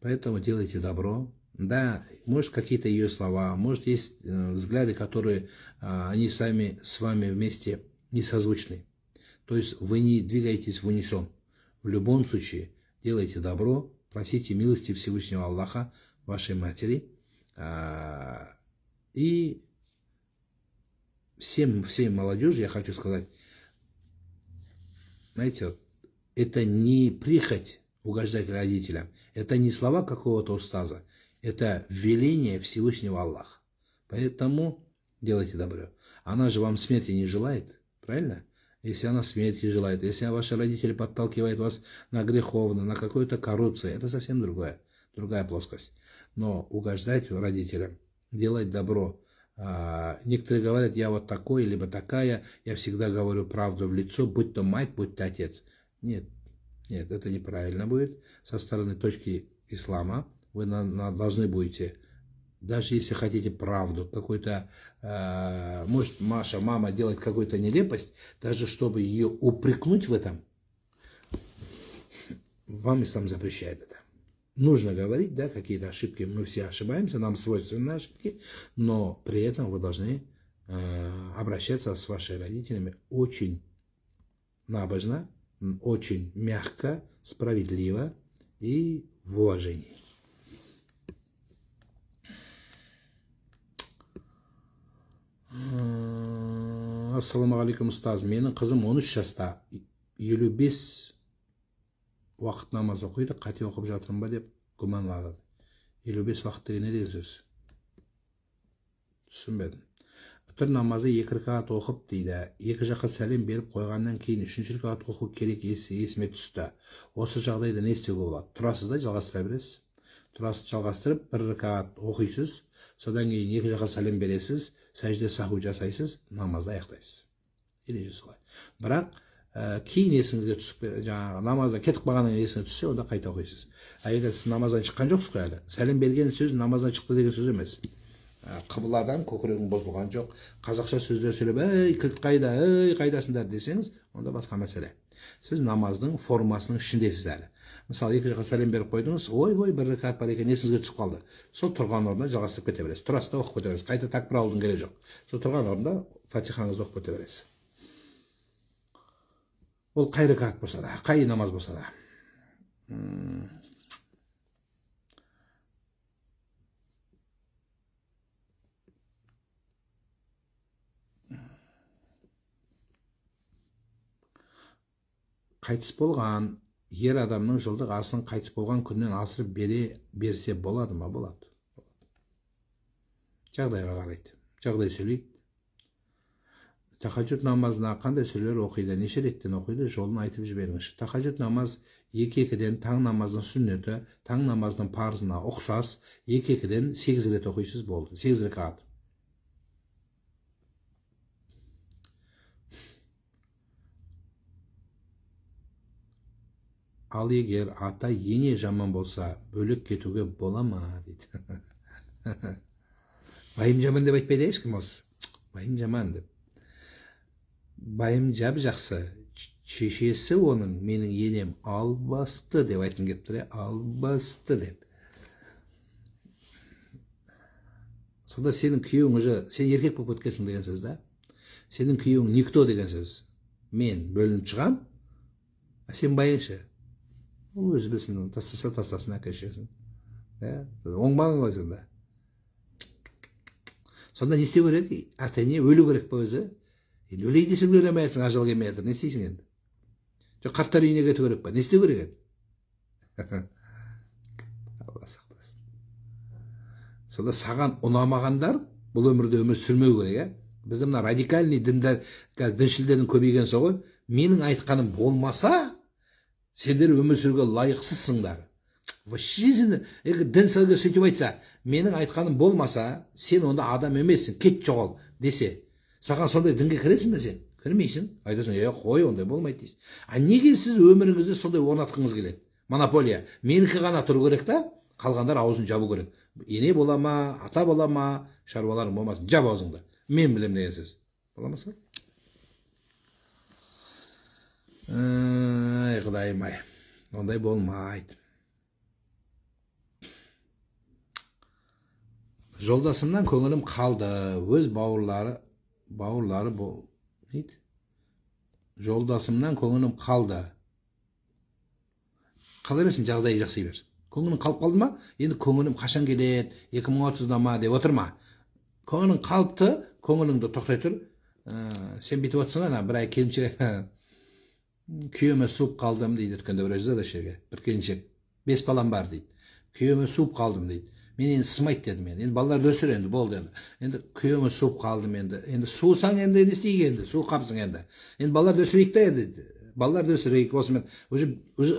Поэтому делайте добро. Да, может какие-то ее слова, может есть взгляды, которые они сами с вами вместе не созвучны. То есть вы не двигаетесь в унисон. В любом случае делайте добро, просите милости Всевышнего Аллаха, вашей матери. И всей молодежи я хочу сказать, знаете, это не прихоть угождать родителям, это не слова какого-то устаза, это веление Всевышнего Аллаха. Поэтому делайте добро. Она же вам смерти не желает, правильно? Если она смерти желает, если ваши родители подталкивают вас на греховно, на какую-то коррупцию, это совсем другая плоскость. Но угождать родителям, делать добро. Некоторые говорят, я вот такой, либо такая, я всегда говорю правду в лицо, будь то мать, будь то отец. Нет, это неправильно будет. Со стороны точки ислама вы должны будете, даже если хотите правду, какой-то, может, ваша мама делает какую-то нелепость, даже чтобы ее упрекнуть в этом, вам ислам запрещает это. Нужно говорить, да, какие-то ошибки, мы все ошибаемся, нам свойственны ошибки, но при этом вы должны обращаться с вашими родителями очень набожно, очень мягко, справедливо и в уважении. Ассаламағалейкум, ұстаз. Менің қызым 13 жаста, 55 уақыт намаз оқиды, қате оқып жатырмын ба деп күмәнданады. 55 уақыт деген не деген сөз? Түсінбедім. Үтір намазы 2 ракат оқып дейді. Екі жаққа сәлем беріп қойғаннан кейін 3-ші ракат оқу керек есіме түсті. Осы жағдайда не істеуге болады? Тұрасыз да жалғастыра бересіз. Тұрасыз жалғастырып 1 ракат оқисыз, содан кейін 2 жаққа сәлем бересіз, сәжде саху жасайсыз, намазды аяқтайсыз. Ереже солай. Бірақ кейін есіңізге түсіп, жаңағы намаздан кетіп қалғаннан есіңе түссе, онда қайта оқисыз. Егер сіз намаздан шыққан жоқсыз ғой әлі, сәлем берген сөз намаздан шықты деген сөз емес. Қыбыладан көкірегің бұзылған жоқ. Қазақша сөздер сөйлеп, ей кілт қайда, ей қайдасыңдар десеңіз, онда басқа мәселе. Сіз намаздың формасының ішіндесіз әлі. Мысалы, 2 жаққа сәлем беріп қойдыңыз, ой, 1 ракат бар екен, есіңізге түсіп қалды. Сол тұрған орында жалғастырып кете бересіз. Тұрасыз да оқып кете бересіз. Қайта такбир алудың керегі жоқ. Сол тұрған орында фатихаңызды оқып кете бересіз. Ол қай ракат болса да, қай намаз болса да. Қайтыс болған ер адамның жылдық асын қайтыс болған күннен асырып берсе болады ма? Болады. Жағдайға қарайды. Жағдай сөйлейді. Тахаджуд намазына қандай сүрелер оқиды, неше реттен оқиды, жолын айтып жіберіңізші. Тахаджуд намаз 2-2-ден таң намазының сүннеті, таң намазының парызына ұқсас, 2-2-ден 8 рет оқисыз болды. 8 ракат. Ал егер ата ене жаман болса, бөлек кетуге бола ма дейді. Байым жаман деп айтпайды ешкім осы. Байым жаман деп. Байым жақсы, шешесі оның, менің енем албасты деп айтын кеп тұр, албасты деп. Сонда сенің күйеуің уже, сен еркек болып өткенсің деген сөз да. Сенің күйеуің никто деген сөз. Мен бөлініп шығам, а сен байыңшы. Ол өзі білсін, тастасын әке шешесін. Оңбаған ғой сонда. Сонда не істеу керек? Ата-ене өлу керек па өзі? Енді өлей десең өлемей жатсың, ажал келмей жатыр. Не істейсің енді? Жоқ, қарттар үйіне кету керек па? Не істеу керек еді? Алла сақтасын. Сонда саған ұнамағандар бұл өмірде өмір сүрмеу керек, иә. Бізде мына радикальный діншілдердің көбейген соғы, менің айтқаным болмаса, сендер өмір сүруге лайықсызсыңдар. Вообще сендер, дін сізге сөйтіп айтса, менің айтқаным болмаса, сен онда адам емессің, кет жоғал десе, саған сондай дінге кіресің бе сен? Кірмейсің. Айтасың, қой, ондай болмайды дейсің. А неге сіз өміріңізде сондай орнатқыңыз келеді? Монополия. Менікі ғана тұру керек та, қалғандар аузын жабу керек. Ене бола ма, ата бола ма, шаруаларың болмасын, жап аузыңды. Мен білем деген сөз. Боламаса? Құдайым ай, ондай болмайды. Жолдасымнан көңілім қалды, өз бауырлары дейді. Жолдасымнан көңілім қалды. Қала берсін, жағдайы жақсы бер. Көңілің қалып қалды ма? Енді көңілім қашан келеді, 2030-да ма деп отырма. Көңілің қалыпты, көңіліңді тоқтай тұр. Сен бүйтіп отырсың ана, бір ай келіншек күйеуіме суып қалдым дейді, өткенде бір жазады жерге. Bir келіншек, 5 балам бар дейді. Күйеуіме суып қалдым дейді. Мен енді сымайды дедім мен. Енді балаларды өсір енді, болды енді. Енді күйеуіме суып қалдым енді. Енді суысаң енді не істейік енді? Суып қапсың енді. Енді балаларды өсірейік та енді. Балаларды өсірейік. Осымен уже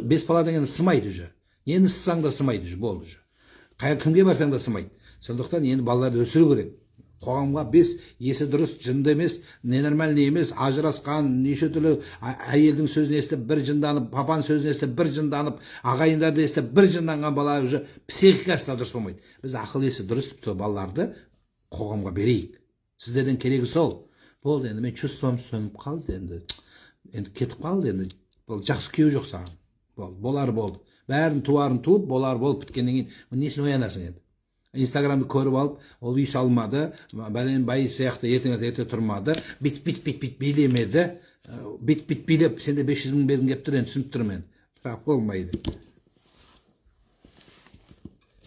5 баладан енді сымайды уже. Нені ссаң да сымайды уже, болды уже. Кімге барсаң да сымайды. Сондықтан енді балаларды өсіру керек. Қоғамға 5 есі дұрыс, жынды емес, ненормальный емес, ажырасқан, неше түрлі әйелдің сөзін естіп бір жынданып, папаның сөзін естіп бір жынданып, ағайындарды естіп бір жынданған бала уже психикасы да дұрыс болмайды. Біз ақыл есі дұрыс балаларды қоғамға берейік. Сіздердің керегі сол. Болды, енді мен чувствам сөніп қалды енді. Енді кетіп қалды енді. Бұл жақсы күйеу жоқ саған. Болар болды. Бәрін туарын туып, болар болып біткеннен кейін, несін оянасың енді? Инстаграмды көріп алып, ол үй салмады, бәлен бай сияқты ерте тұрмады, бит билемеді, бит билеп, сенде 500 мың бергін кеп тұр, енді түсініп тұрмын. Бірақ болмайды.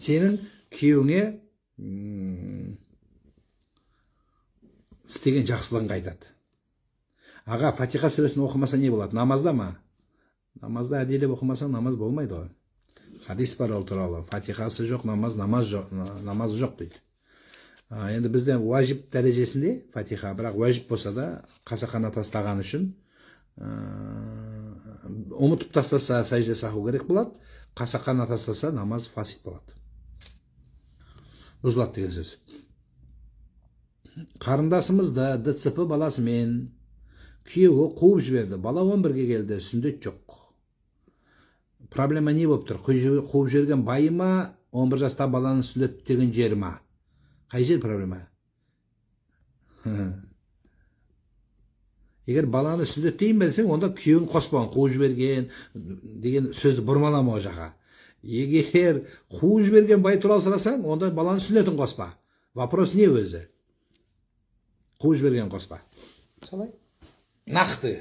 Сенің күйеуіңе істеген жақсылығын қайтады. Аға, Фатиха сүресін оқымаса не болады? Намазда ма? Намазда әдейілеп оқымасаң намаз болмайды ғой. Хадис бар ол туралы. Фатихасы жоқ, намаз жоқ дейді. Енді бізде уажип дәрежесінде Фатиха, бірақ уажип болса да қасақана тастаған үшін ұмытып тастаса сәжде саху керек болады. Қасақана тастаса намаз фасид болады. Бұзылады деген сөз. Қарындасымызды ДЦП баласымен күйеуі қуып жіберді. Бала 11-ге келді, сүндет жоқ. Проблема не болып тұр? Қуып жерген байы ма, 11 жаста баланың сүндет деген жері ма? Қай жер проблема? Егер баланы сүндет дейін білсең, онда күйеуін қоспаған, қуып жіберген деген сөзді бұрмалама о жаққа. Егер қуып жіберген бай туралы сұрасаң, онда баланың сүндетін қоспа. Вопрос не өзі? Қуып жіберген қоспа. Солай? Нақты.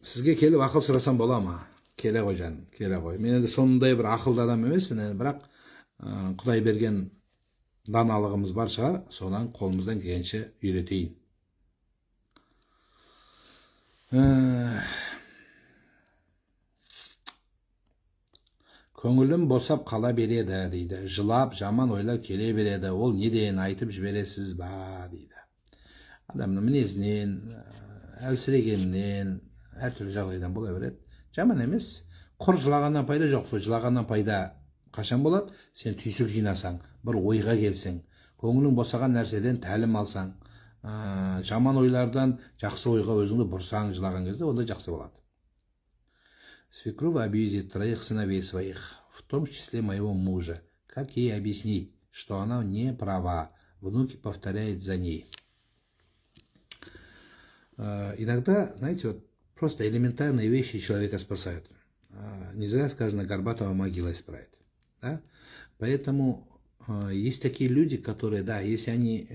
Сізге келіп ақыл сұрасам бола ма? Келе ғой жаным, келе ғой. Мен енді сондай бір ақылды адам емеспін, бірақ Құдай берген даналығымыз бар шығар, содан қолымыздан келгенше үйретейін. Көңілім босап қала береді дейді. Жылап, жаман ойлар келе береді. Ол неден айтып жібересіз ба дейді. Адамның мінезінен, әлсірегенінен, әртүрлі жағдайдан бола береді. Жаман емес. Құр жылағаннан пайда жоқ. Сол жылағаннан пайда қашан болады? Сен түйсік жинасаң, бір ойға келсең, көңілің босаған нәрседен тәлім алсаң, жаман ойлардан жақсы ойға өзіңді бұрсаң жылаған кезде, онда жақсы болады. Свекровь обидит 3 сыновей своих, в том числе моего мужа. Как ей объяснить, что она не права? Внуки повторяют за ней. Иногда, знаете, вот просто элементарные вещи человека спасают. Не зря сказано, Горбатова могила исправит. Да? Поэтому есть такие люди, которые, да, если они,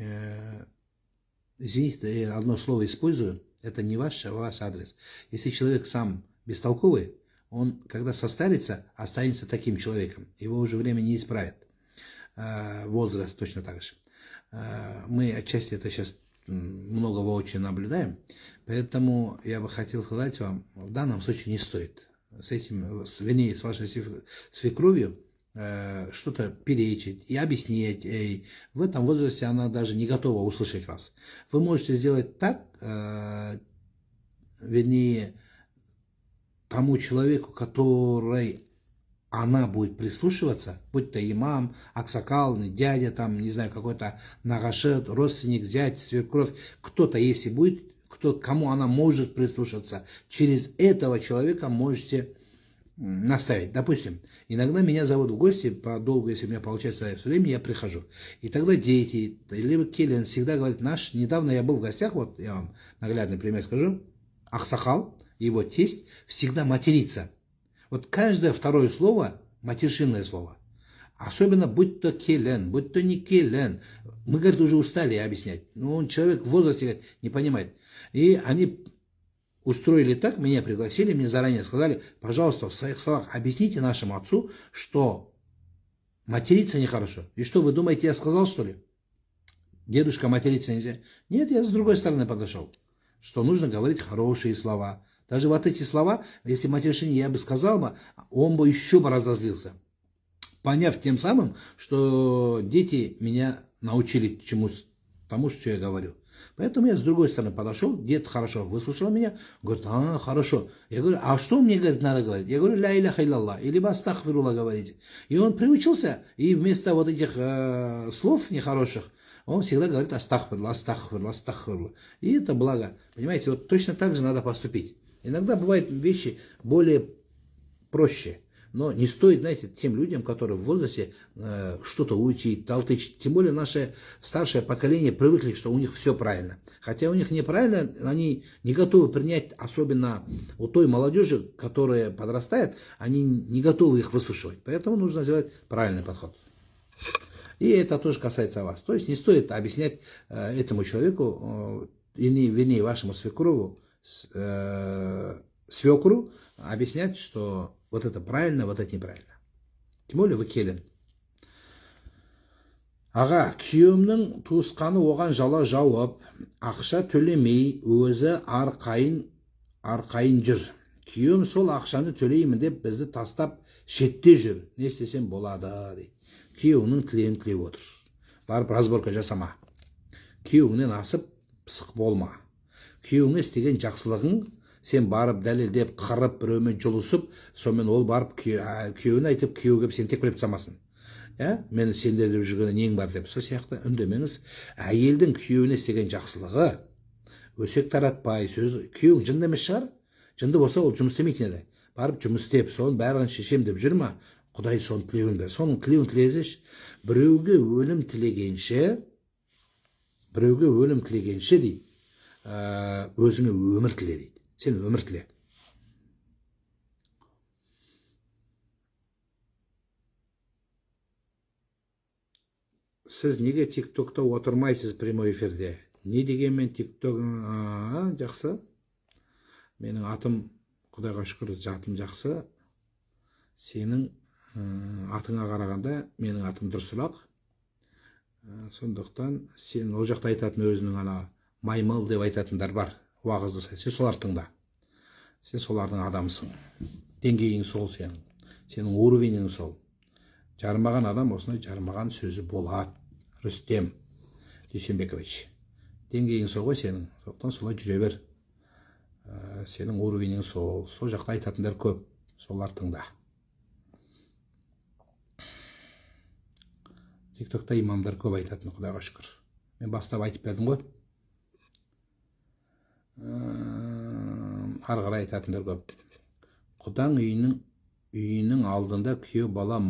извините, одно слово использую, это не ваш адрес. Если человек сам бестолковый, он, когда состарится, останется таким человеком. Его уже время не исправит. Возраст точно так же. Мы отчасти это сейчас много воочию наблюдаем. Поэтому я бы хотел сказать вам, в данном случае не стоит. С этим, вернее, с вашей свекровью что-то перечить и объяснить, в этом возрасте она даже не готова услышать вас. Вы можете сделать так, вернее, тому человеку, который она будет прислушиваться, будь то имам, аксакал, дядя, там, не знаю, какой-то нагашет, родственник, зять, свекровь, кто-то, если будет, кому она может прислушаться, через этого человека можете наставить. Допустим, иногда меня зовут в гости, подолгу, если у меня получается время, я прихожу. И тогда дети, либо келен всегда говорят, недавно я был в гостях, вот я вам наглядный пример скажу, аксакал, его тесть, всегда матерится. Вот каждое второе слово матершинное слово. Особенно будь то келен, будь то не келен. Мы, говорит, уже устали объяснять. Но он человек в возрасте, говорит, не понимает. И они устроили так, меня пригласили, мне заранее сказали, пожалуйста, в своих словах объясните нашему отцу, что материться нехорошо. И что, вы думаете, я сказал, что ли? Дедушка, материться нельзя. Нет, я с другой стороны подошел. Что нужно говорить хорошие слова. Даже вот эти слова, если матершине я бы сказал, он бы еще бы разозлился. Поняв тем самым, что дети меня научили тому, что я говорю. Поэтому я с другой стороны подошел, дед хорошо выслушал меня, говорит, хорошо. Я говорю, а что мне, говорит, надо говорить? Я говорю, ля иляха илляллах, или астагфируллах говорите. И он приучился, и вместо вот этих слов нехороших, он всегда говорит астагфируллах, астагфируллах, астагфируллах. И это благо. Понимаете, вот точно так же надо поступить. Иногда бывают вещи более проще. Но не стоит, знаете, тем людям, которые в возрасте что-то учить, толтычить. Тем более наше старшее поколение привыкли, что у них все правильно. Хотя у них неправильно, они не готовы принять, особенно у той молодежи, которая подрастает, они не готовы их выслушивать. Поэтому нужно сделать правильный подход. И это тоже касается вас. То есть не стоит объяснять этому человеку, вернее, вашему свекрову, свекру, объяснять, что вот это правильно, вот это неправильно. Тем более вы келін. Аға, күйеуімнің туысқаны оған жала жауып, ақша төлемей, өзі арқайын жүр. Күйеуім сол ақшаны төлеймін деп бізді тастап шетте жүр. Не істесем болады, дейді. Күйеуінің тілеуін тілеп отыр. Барып разборка жасама. Күйеуіңнен асып пысық болма. Күйеуіңе істеген жақсылығың сен барып дәлелдеп қырып біреумен жұлысып, сонымен ол барып күйеуіне айтып, күйеуге сен тепкілеп тастамасын. Мен сендер деп жүрген нең бар деп. Сол сияқты үндемеңіз. Әйелдің күйеуіне істеген жақсылығы өсек таратпай, күйеуің жынды емес шығар. Жынды болса ол жұмыс істемейтін еді. Барып жұмыс істеп, соның бәрін шешем деп жүр ма? Құдай соның тілеуін бер. Соның тілеуін тілесеш, біреуге өлім тілегенше дейді, өзіңе өмір тіле дейді. Сен өмір тіле. Сіз неге тиктокта отырмайсыз прямой эфирде? Не дегенмен тикток... Жақсы. Менің атым, Құдайға шүкір, атым жақсы. Сенің атыңа қарағанда менің атым дұрысырақ. Сондықтан сен ол жақта айтатын өзінің маймыл деп айтатындар бар. Уағызды сен солар тыңда. Сен солардың адамысың. Деңгейің сол сенің. Сенің уровенің сол. Жарымаған адам осындай жарымаған сөзі болады. Рүстем Дүйсенбекович. Деңгейің сол ғой сенің. Сондықтан солай жүре бер. Сенің уровенің сол. Сол жақта айтатындар көп. Солар тыңда. Тиктокта имамдар көп айтатын, Құдайға шүкір. Мен бастап айтып бердім ғой. Ары қарай айтатындар көп. Құдаң үйінің алдында күйеу бала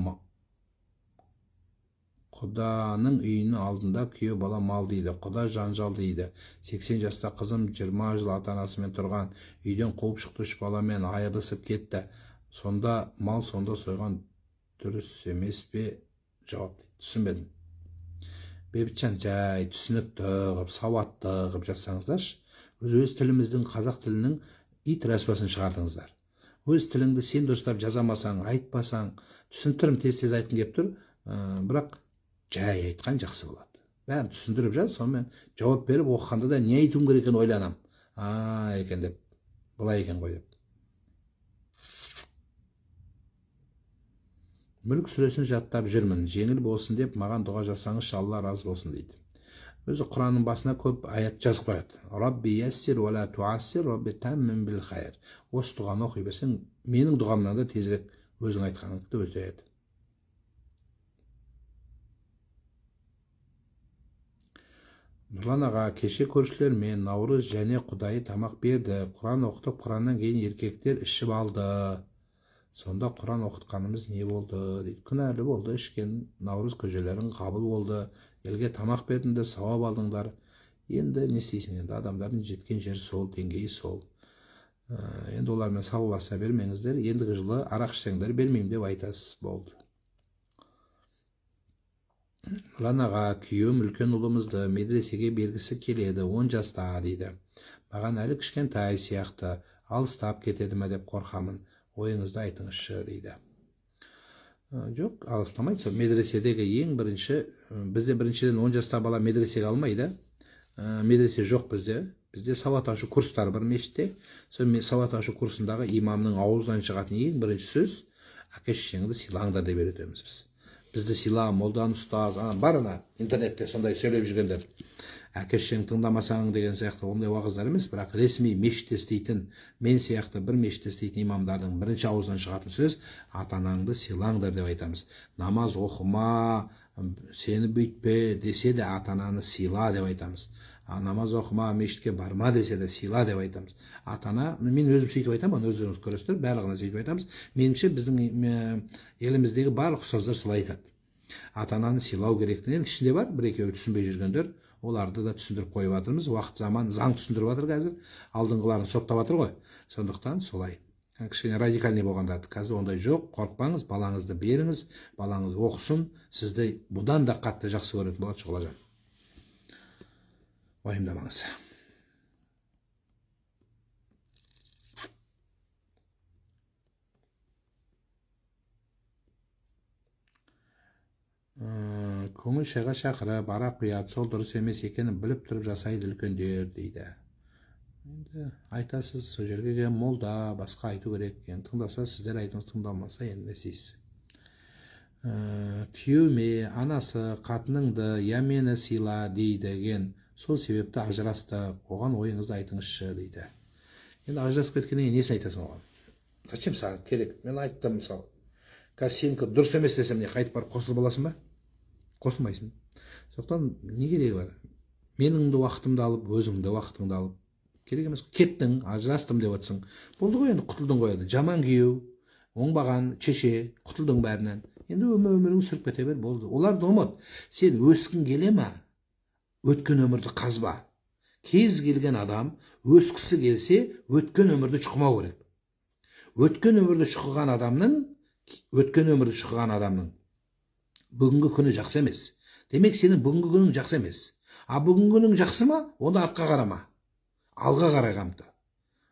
Құданың үйінің алдында күйеу бала мал дейді. Құда жанжал дейді. 80 жаста қызым 20 жыл ата-анасымен тұрған. Үйден қуып шықты, үш баламен айырылысып кетті. Сонда мал сонда сойған дұрыс емес пе? Жауап дейді. Түсінбедім. Бейбітжан, жай түсінікті ғып, сауатты ғып жазсаңыздаршы. Өз тіліміздің, қазақ тілінің ит распасын шығардыңыздар. Өз тіліңді сен дұрыстап жазамасаң, айтпасаң, түсіндірім тез-тез айтқың кеп тұр, бірақ жай айтқан жақсы болады. Бәрін түсіндіріп жаз, сонымен жауап беріп оқығанда да не айтуым керек екенін ойланам. Екен деп, былай екен ғой деп. Мүлк сүресін жаттап жүрмін, жеңіл болсын деп маған дұға жасаңызшы, Алла разы болсын дейді. Өзі Құранның басына көп аят жазып қояды. Рабби яссир ва ла туассир, Рабби таммим бил хайр. Осы дұғаны оқи берсең, менің дұғамнан да тезірек өзің айтқаныңды өтеді. Нұрлан аға, кеше көршілермен Наурыз және Құдайы тамақ берді. Құран оқытып, Құраннан кейін еркектер ішіп алды. Сонда Құран оқытқанымыз не болды дейді. Күнәлі болды, ішкен Наурыз көжелерің қабыл болды. Елге тамақ бердіңдер, сауап алдыңдар. Енді не істейсің, енді адамдардың жеткен жері сол, деңгейі сол. Енді олармен салғыласа бермеңіздер. Ендігі жылы арақ ішсеңдер бермеймін деп айтасыз, болды. Нұрлан аға, күйеуім үлкен ұлымызды медресеге бергісі келеді, 10 жаста дейді. Маған әлі кішкентай сияқты, алыстап кетеді ме деп қорқамын. Ойыңызды айтыңызшы дейді. Жоқ, алыстамайды. Сол медреседегі ең бірінші, бізде біріншіден 10 жаста бала медресеге алмайды. Медресе жоқ бізде. Бізде сауат ашу курстары бар мешітте. Сол сауат ашу курсындағы имамның ауыздан шығатын ең бірінші сөз әке шешеңді сыйлаңдар деп үйретеміз біз. Бізді сыйла, молдан ұстаз, бар ана интернетте сондай сөйлеп жүргендер. Әке шешең тыңдамасаң деген сияқты ондай уағыздар емес, бірақ ресми мешітте істейтін, мен сияқты бір мешітте істейтін имамдардың бірінші ауыздан шығатын сөз ата-анаңды сыйлаңдар деп айтамыз. Намаз оқыма, сені бүйтпе десе де ата-ананы сыйла деп айтамыз. Намаз оқыма, мешітке барма десе де сыйла деп айтамыз. Ата-ана, мен өзім сөйтіп айтамын, өздеріңіз көресіздер, барлығына сөйтіп айтамыз. Меніңше біздің еліміздегі барлық ұстаздар солай айтады. Ата-ананы сыйлау керектігінен ішінде бар, бір-екеуі түсінбей жүргендер, оларды да түсіндіріп қойып жатырмыз. Уақыт заман заң түсіндіріп жатыр қазір, алдыңғыларын соттап жатыр ғой. Сондықтан солай. Кішкене радикальный болғанда қазір ондай жоқ, қорықпаңыз, балаңызды беріңіз, балаңыз оқысын, сізді бұдан да қатты жақсы көретін болады Шұғылажан. Уайымдамаңыз. Көңіл шайға шақырып, арақ құяды, сол дұрыс емес екенін біліп тұрып жасайды үлкендер дейді. Енді айтасыз, сол жерге келген молда, басқа айту керек. Енді тыңдаса, сіздер айтыңыз, тыңдалмаса, енді не істейсіз. Күйеуіме анасы қатыныңды я мені сыйла дейді, сол себепті ажырасты, оған ойыңызды айтыңызшы дейді. Енді ажырасып кеткеннен несін айтасың оған? Зачем саған керек? Мен айттым, мысалы, қазір сенікі дұрыс емес десем, не қайтып барып қосылып аласың ба? Қосылмайсың. Сондықтан не керегі бар? Менің де уақытымды алып, өзіңнің де уақытыңды алып, керек емес. Кеттің, ажырастым деп отырсың. Болды ғой, енді құтылдың ғой. Жаман күйеу, оңбаған шеше, құтылдың бәрінен. Енді өмірің сүріп кете бер, болды. Оларды ұмыт. Сен өскің келе ме? Өткен өмірді қазба. Кез келген адам өскісі келсе, өткен өмірді шұқымау керек. Өткен өмірді шұқыған адамның бүгінгі күні жақсы емес. Демек сенің бүгінгі күнің жақсы емес. А бүгінгі күнің жақсы ма? Онда артқа қарама. Алға қарай қамта.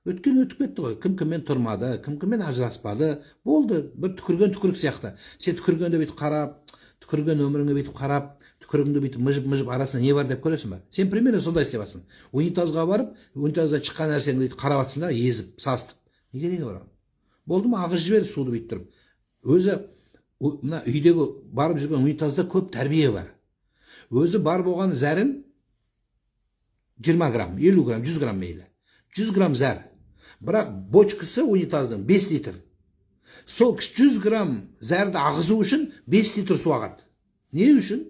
Өткен өтіп кетті ғой. Кім-кіммен тұрмады, кім-кіммен ажыраспады. Болды, бір түкірген түкірік сияқты. Сен түкіргенде бүйтіп қарап, түкірген өміріңе бүйтіп қарап, түкірігіңді бүйтіп мыжып арасында не бар деп көресің ба? Сен примерно сондай істеп жатсың. Унитазға барып, унитаздан шыққан нәрсеңді бүйтіп қарап жатсың да, езіп, састып. Не керегі бар? Болды ма, ағыз жібер суды бүйтіп тұрып. Өзі мына үйдегі барып жүрген унитазда көп тәрбие бар. Өзі бар болған зәрін 20 грамм, 50 грамм, 100 грамм мейлі. 100 грамм зәр. Бірақ бочкасы унитаздың 5 литр. Сол 100 грамм зәрді ағызу үшін 5 литр су ағады. Не үшін?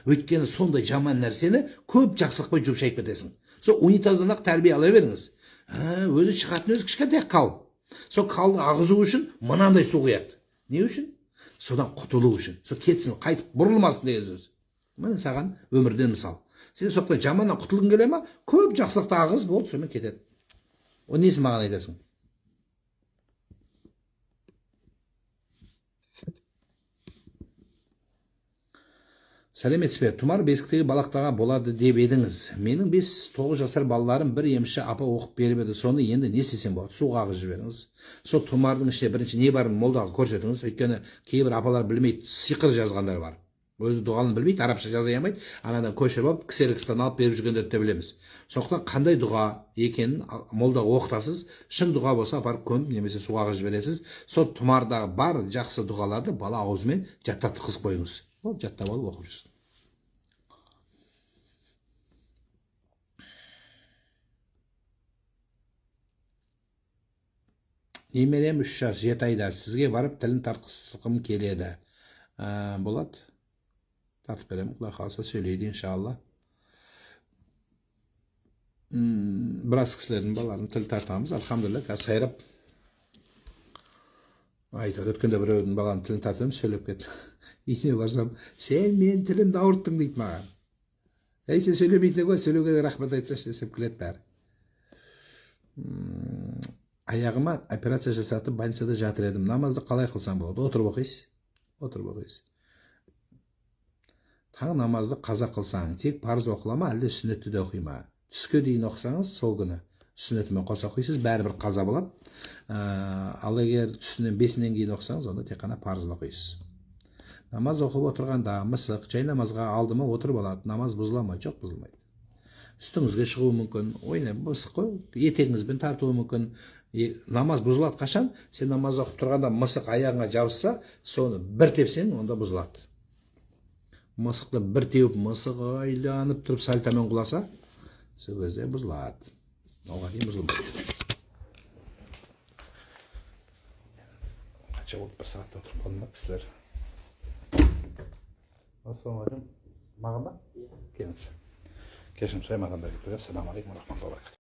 Өйткені сондай жаман нәрсені көп жақсылықпай жуып шайып кетесің. Сол унитаздан ақ тәрбие ала беріңіз. Өзі шығатын өзі кішкентай қал. Сол қалды ағызу үшін мынандай су құяды. Не үшін? Содан құтылу үшін. Сол кетсін, қайтып бұрылмасын деген сөз. Міне саған өмірден мысал. Сен соқтан жаманнан құтылғың келе ма? Көп жақсылықты ағыз, болды, сонымен кетеді. О несін маған айтасың? Сәлеметсіз бе? Тұмар бесіктегі балақтаға болады деп едіңіз. Менің 5-9 жасар балаларым бір емші апа оқып беріп еді. Соны енді не істесем болады? Суға ағызып жіберіңіз. Сол тұмардың ішінде бірінші не барын молдаға көрсетіңіз. Өйткені кейбір апалар білмейді, сиқыр жазғандар бар. Өзі дұғаны білмейді, арабша жаза алмайды, анадан көшіріп алып ксерокстан алып беріп жүргендерді де білеміз. Сондықтан қандай дұға екенін молдаға оқытасыз, шын дұға болса апарып көміп немесе суға жібересіз. Сол тұмардағы бар жақсы дұғаларды бала аузымен жаттатып қызып қойыңыз. Ол жаттап алып оқып жүрсін. Немерем 3 жас 7 айда, сізге барып тілін тартқызғым келеді. Болады. Тартып беремін, Құдай қаласа сөйлейді иншалла. Біраз кісілердің балаларын тіл тартамыз, альхамдулилля, қазір сайрап. Айтады, өткенде біреудің баланың тілін тартып сөйлеп кетті. Үйіне барсам, сен мен тілімді ауырттың дейді маған. Сен сөйлемейтін ғой, сөйлеуге де рахмет айтсашы десіп келеді бәрі. Аяғыма операция жасатып больницада жатыр едім. Намазды қалай қылсам болады? Отырып оқисыз. Отырып оқисыз. Таң намазды қаза қылсаң, тек парыз оқыла ма, әлде сүннетті де оқи ма? Түске дейін оқысаңыз, сол күні сүннетімен қоса оқисыз, бәрібір қаза болады. Ал егер түсінен 5-нен кейін оқысаңыз, онда тек қана парызды оқисыз. Намаз оқып отырғанда мысық жай намазға алдыма отырып алады. Намаз бұзыла ма? Жоқ, бұзылмайды. Үстіңізге шығуы мүмкін, ойнап мысық қой, етегіңізбен тартуы мүмкін. Намаз бұзылады қашан? Сен намаз оқып тұрғанда мысық аяғыңа жабысса, соны бір тепсең, онда бұзылады. Мысықты бір теуіп, мысық айланып тұрып сальтамен құласа, сол кезде бұзылады. Оған дейін бұзылмайды. Қанша болды, 1 сағатта отырып қалдым ба кісілер? Ассалаумағалейкум. Маған ба? Келіңіз. Кешірім сұраймын, адамдар келіп тұрады. Ассаламу алейкум рахматуллахи ва баракатух.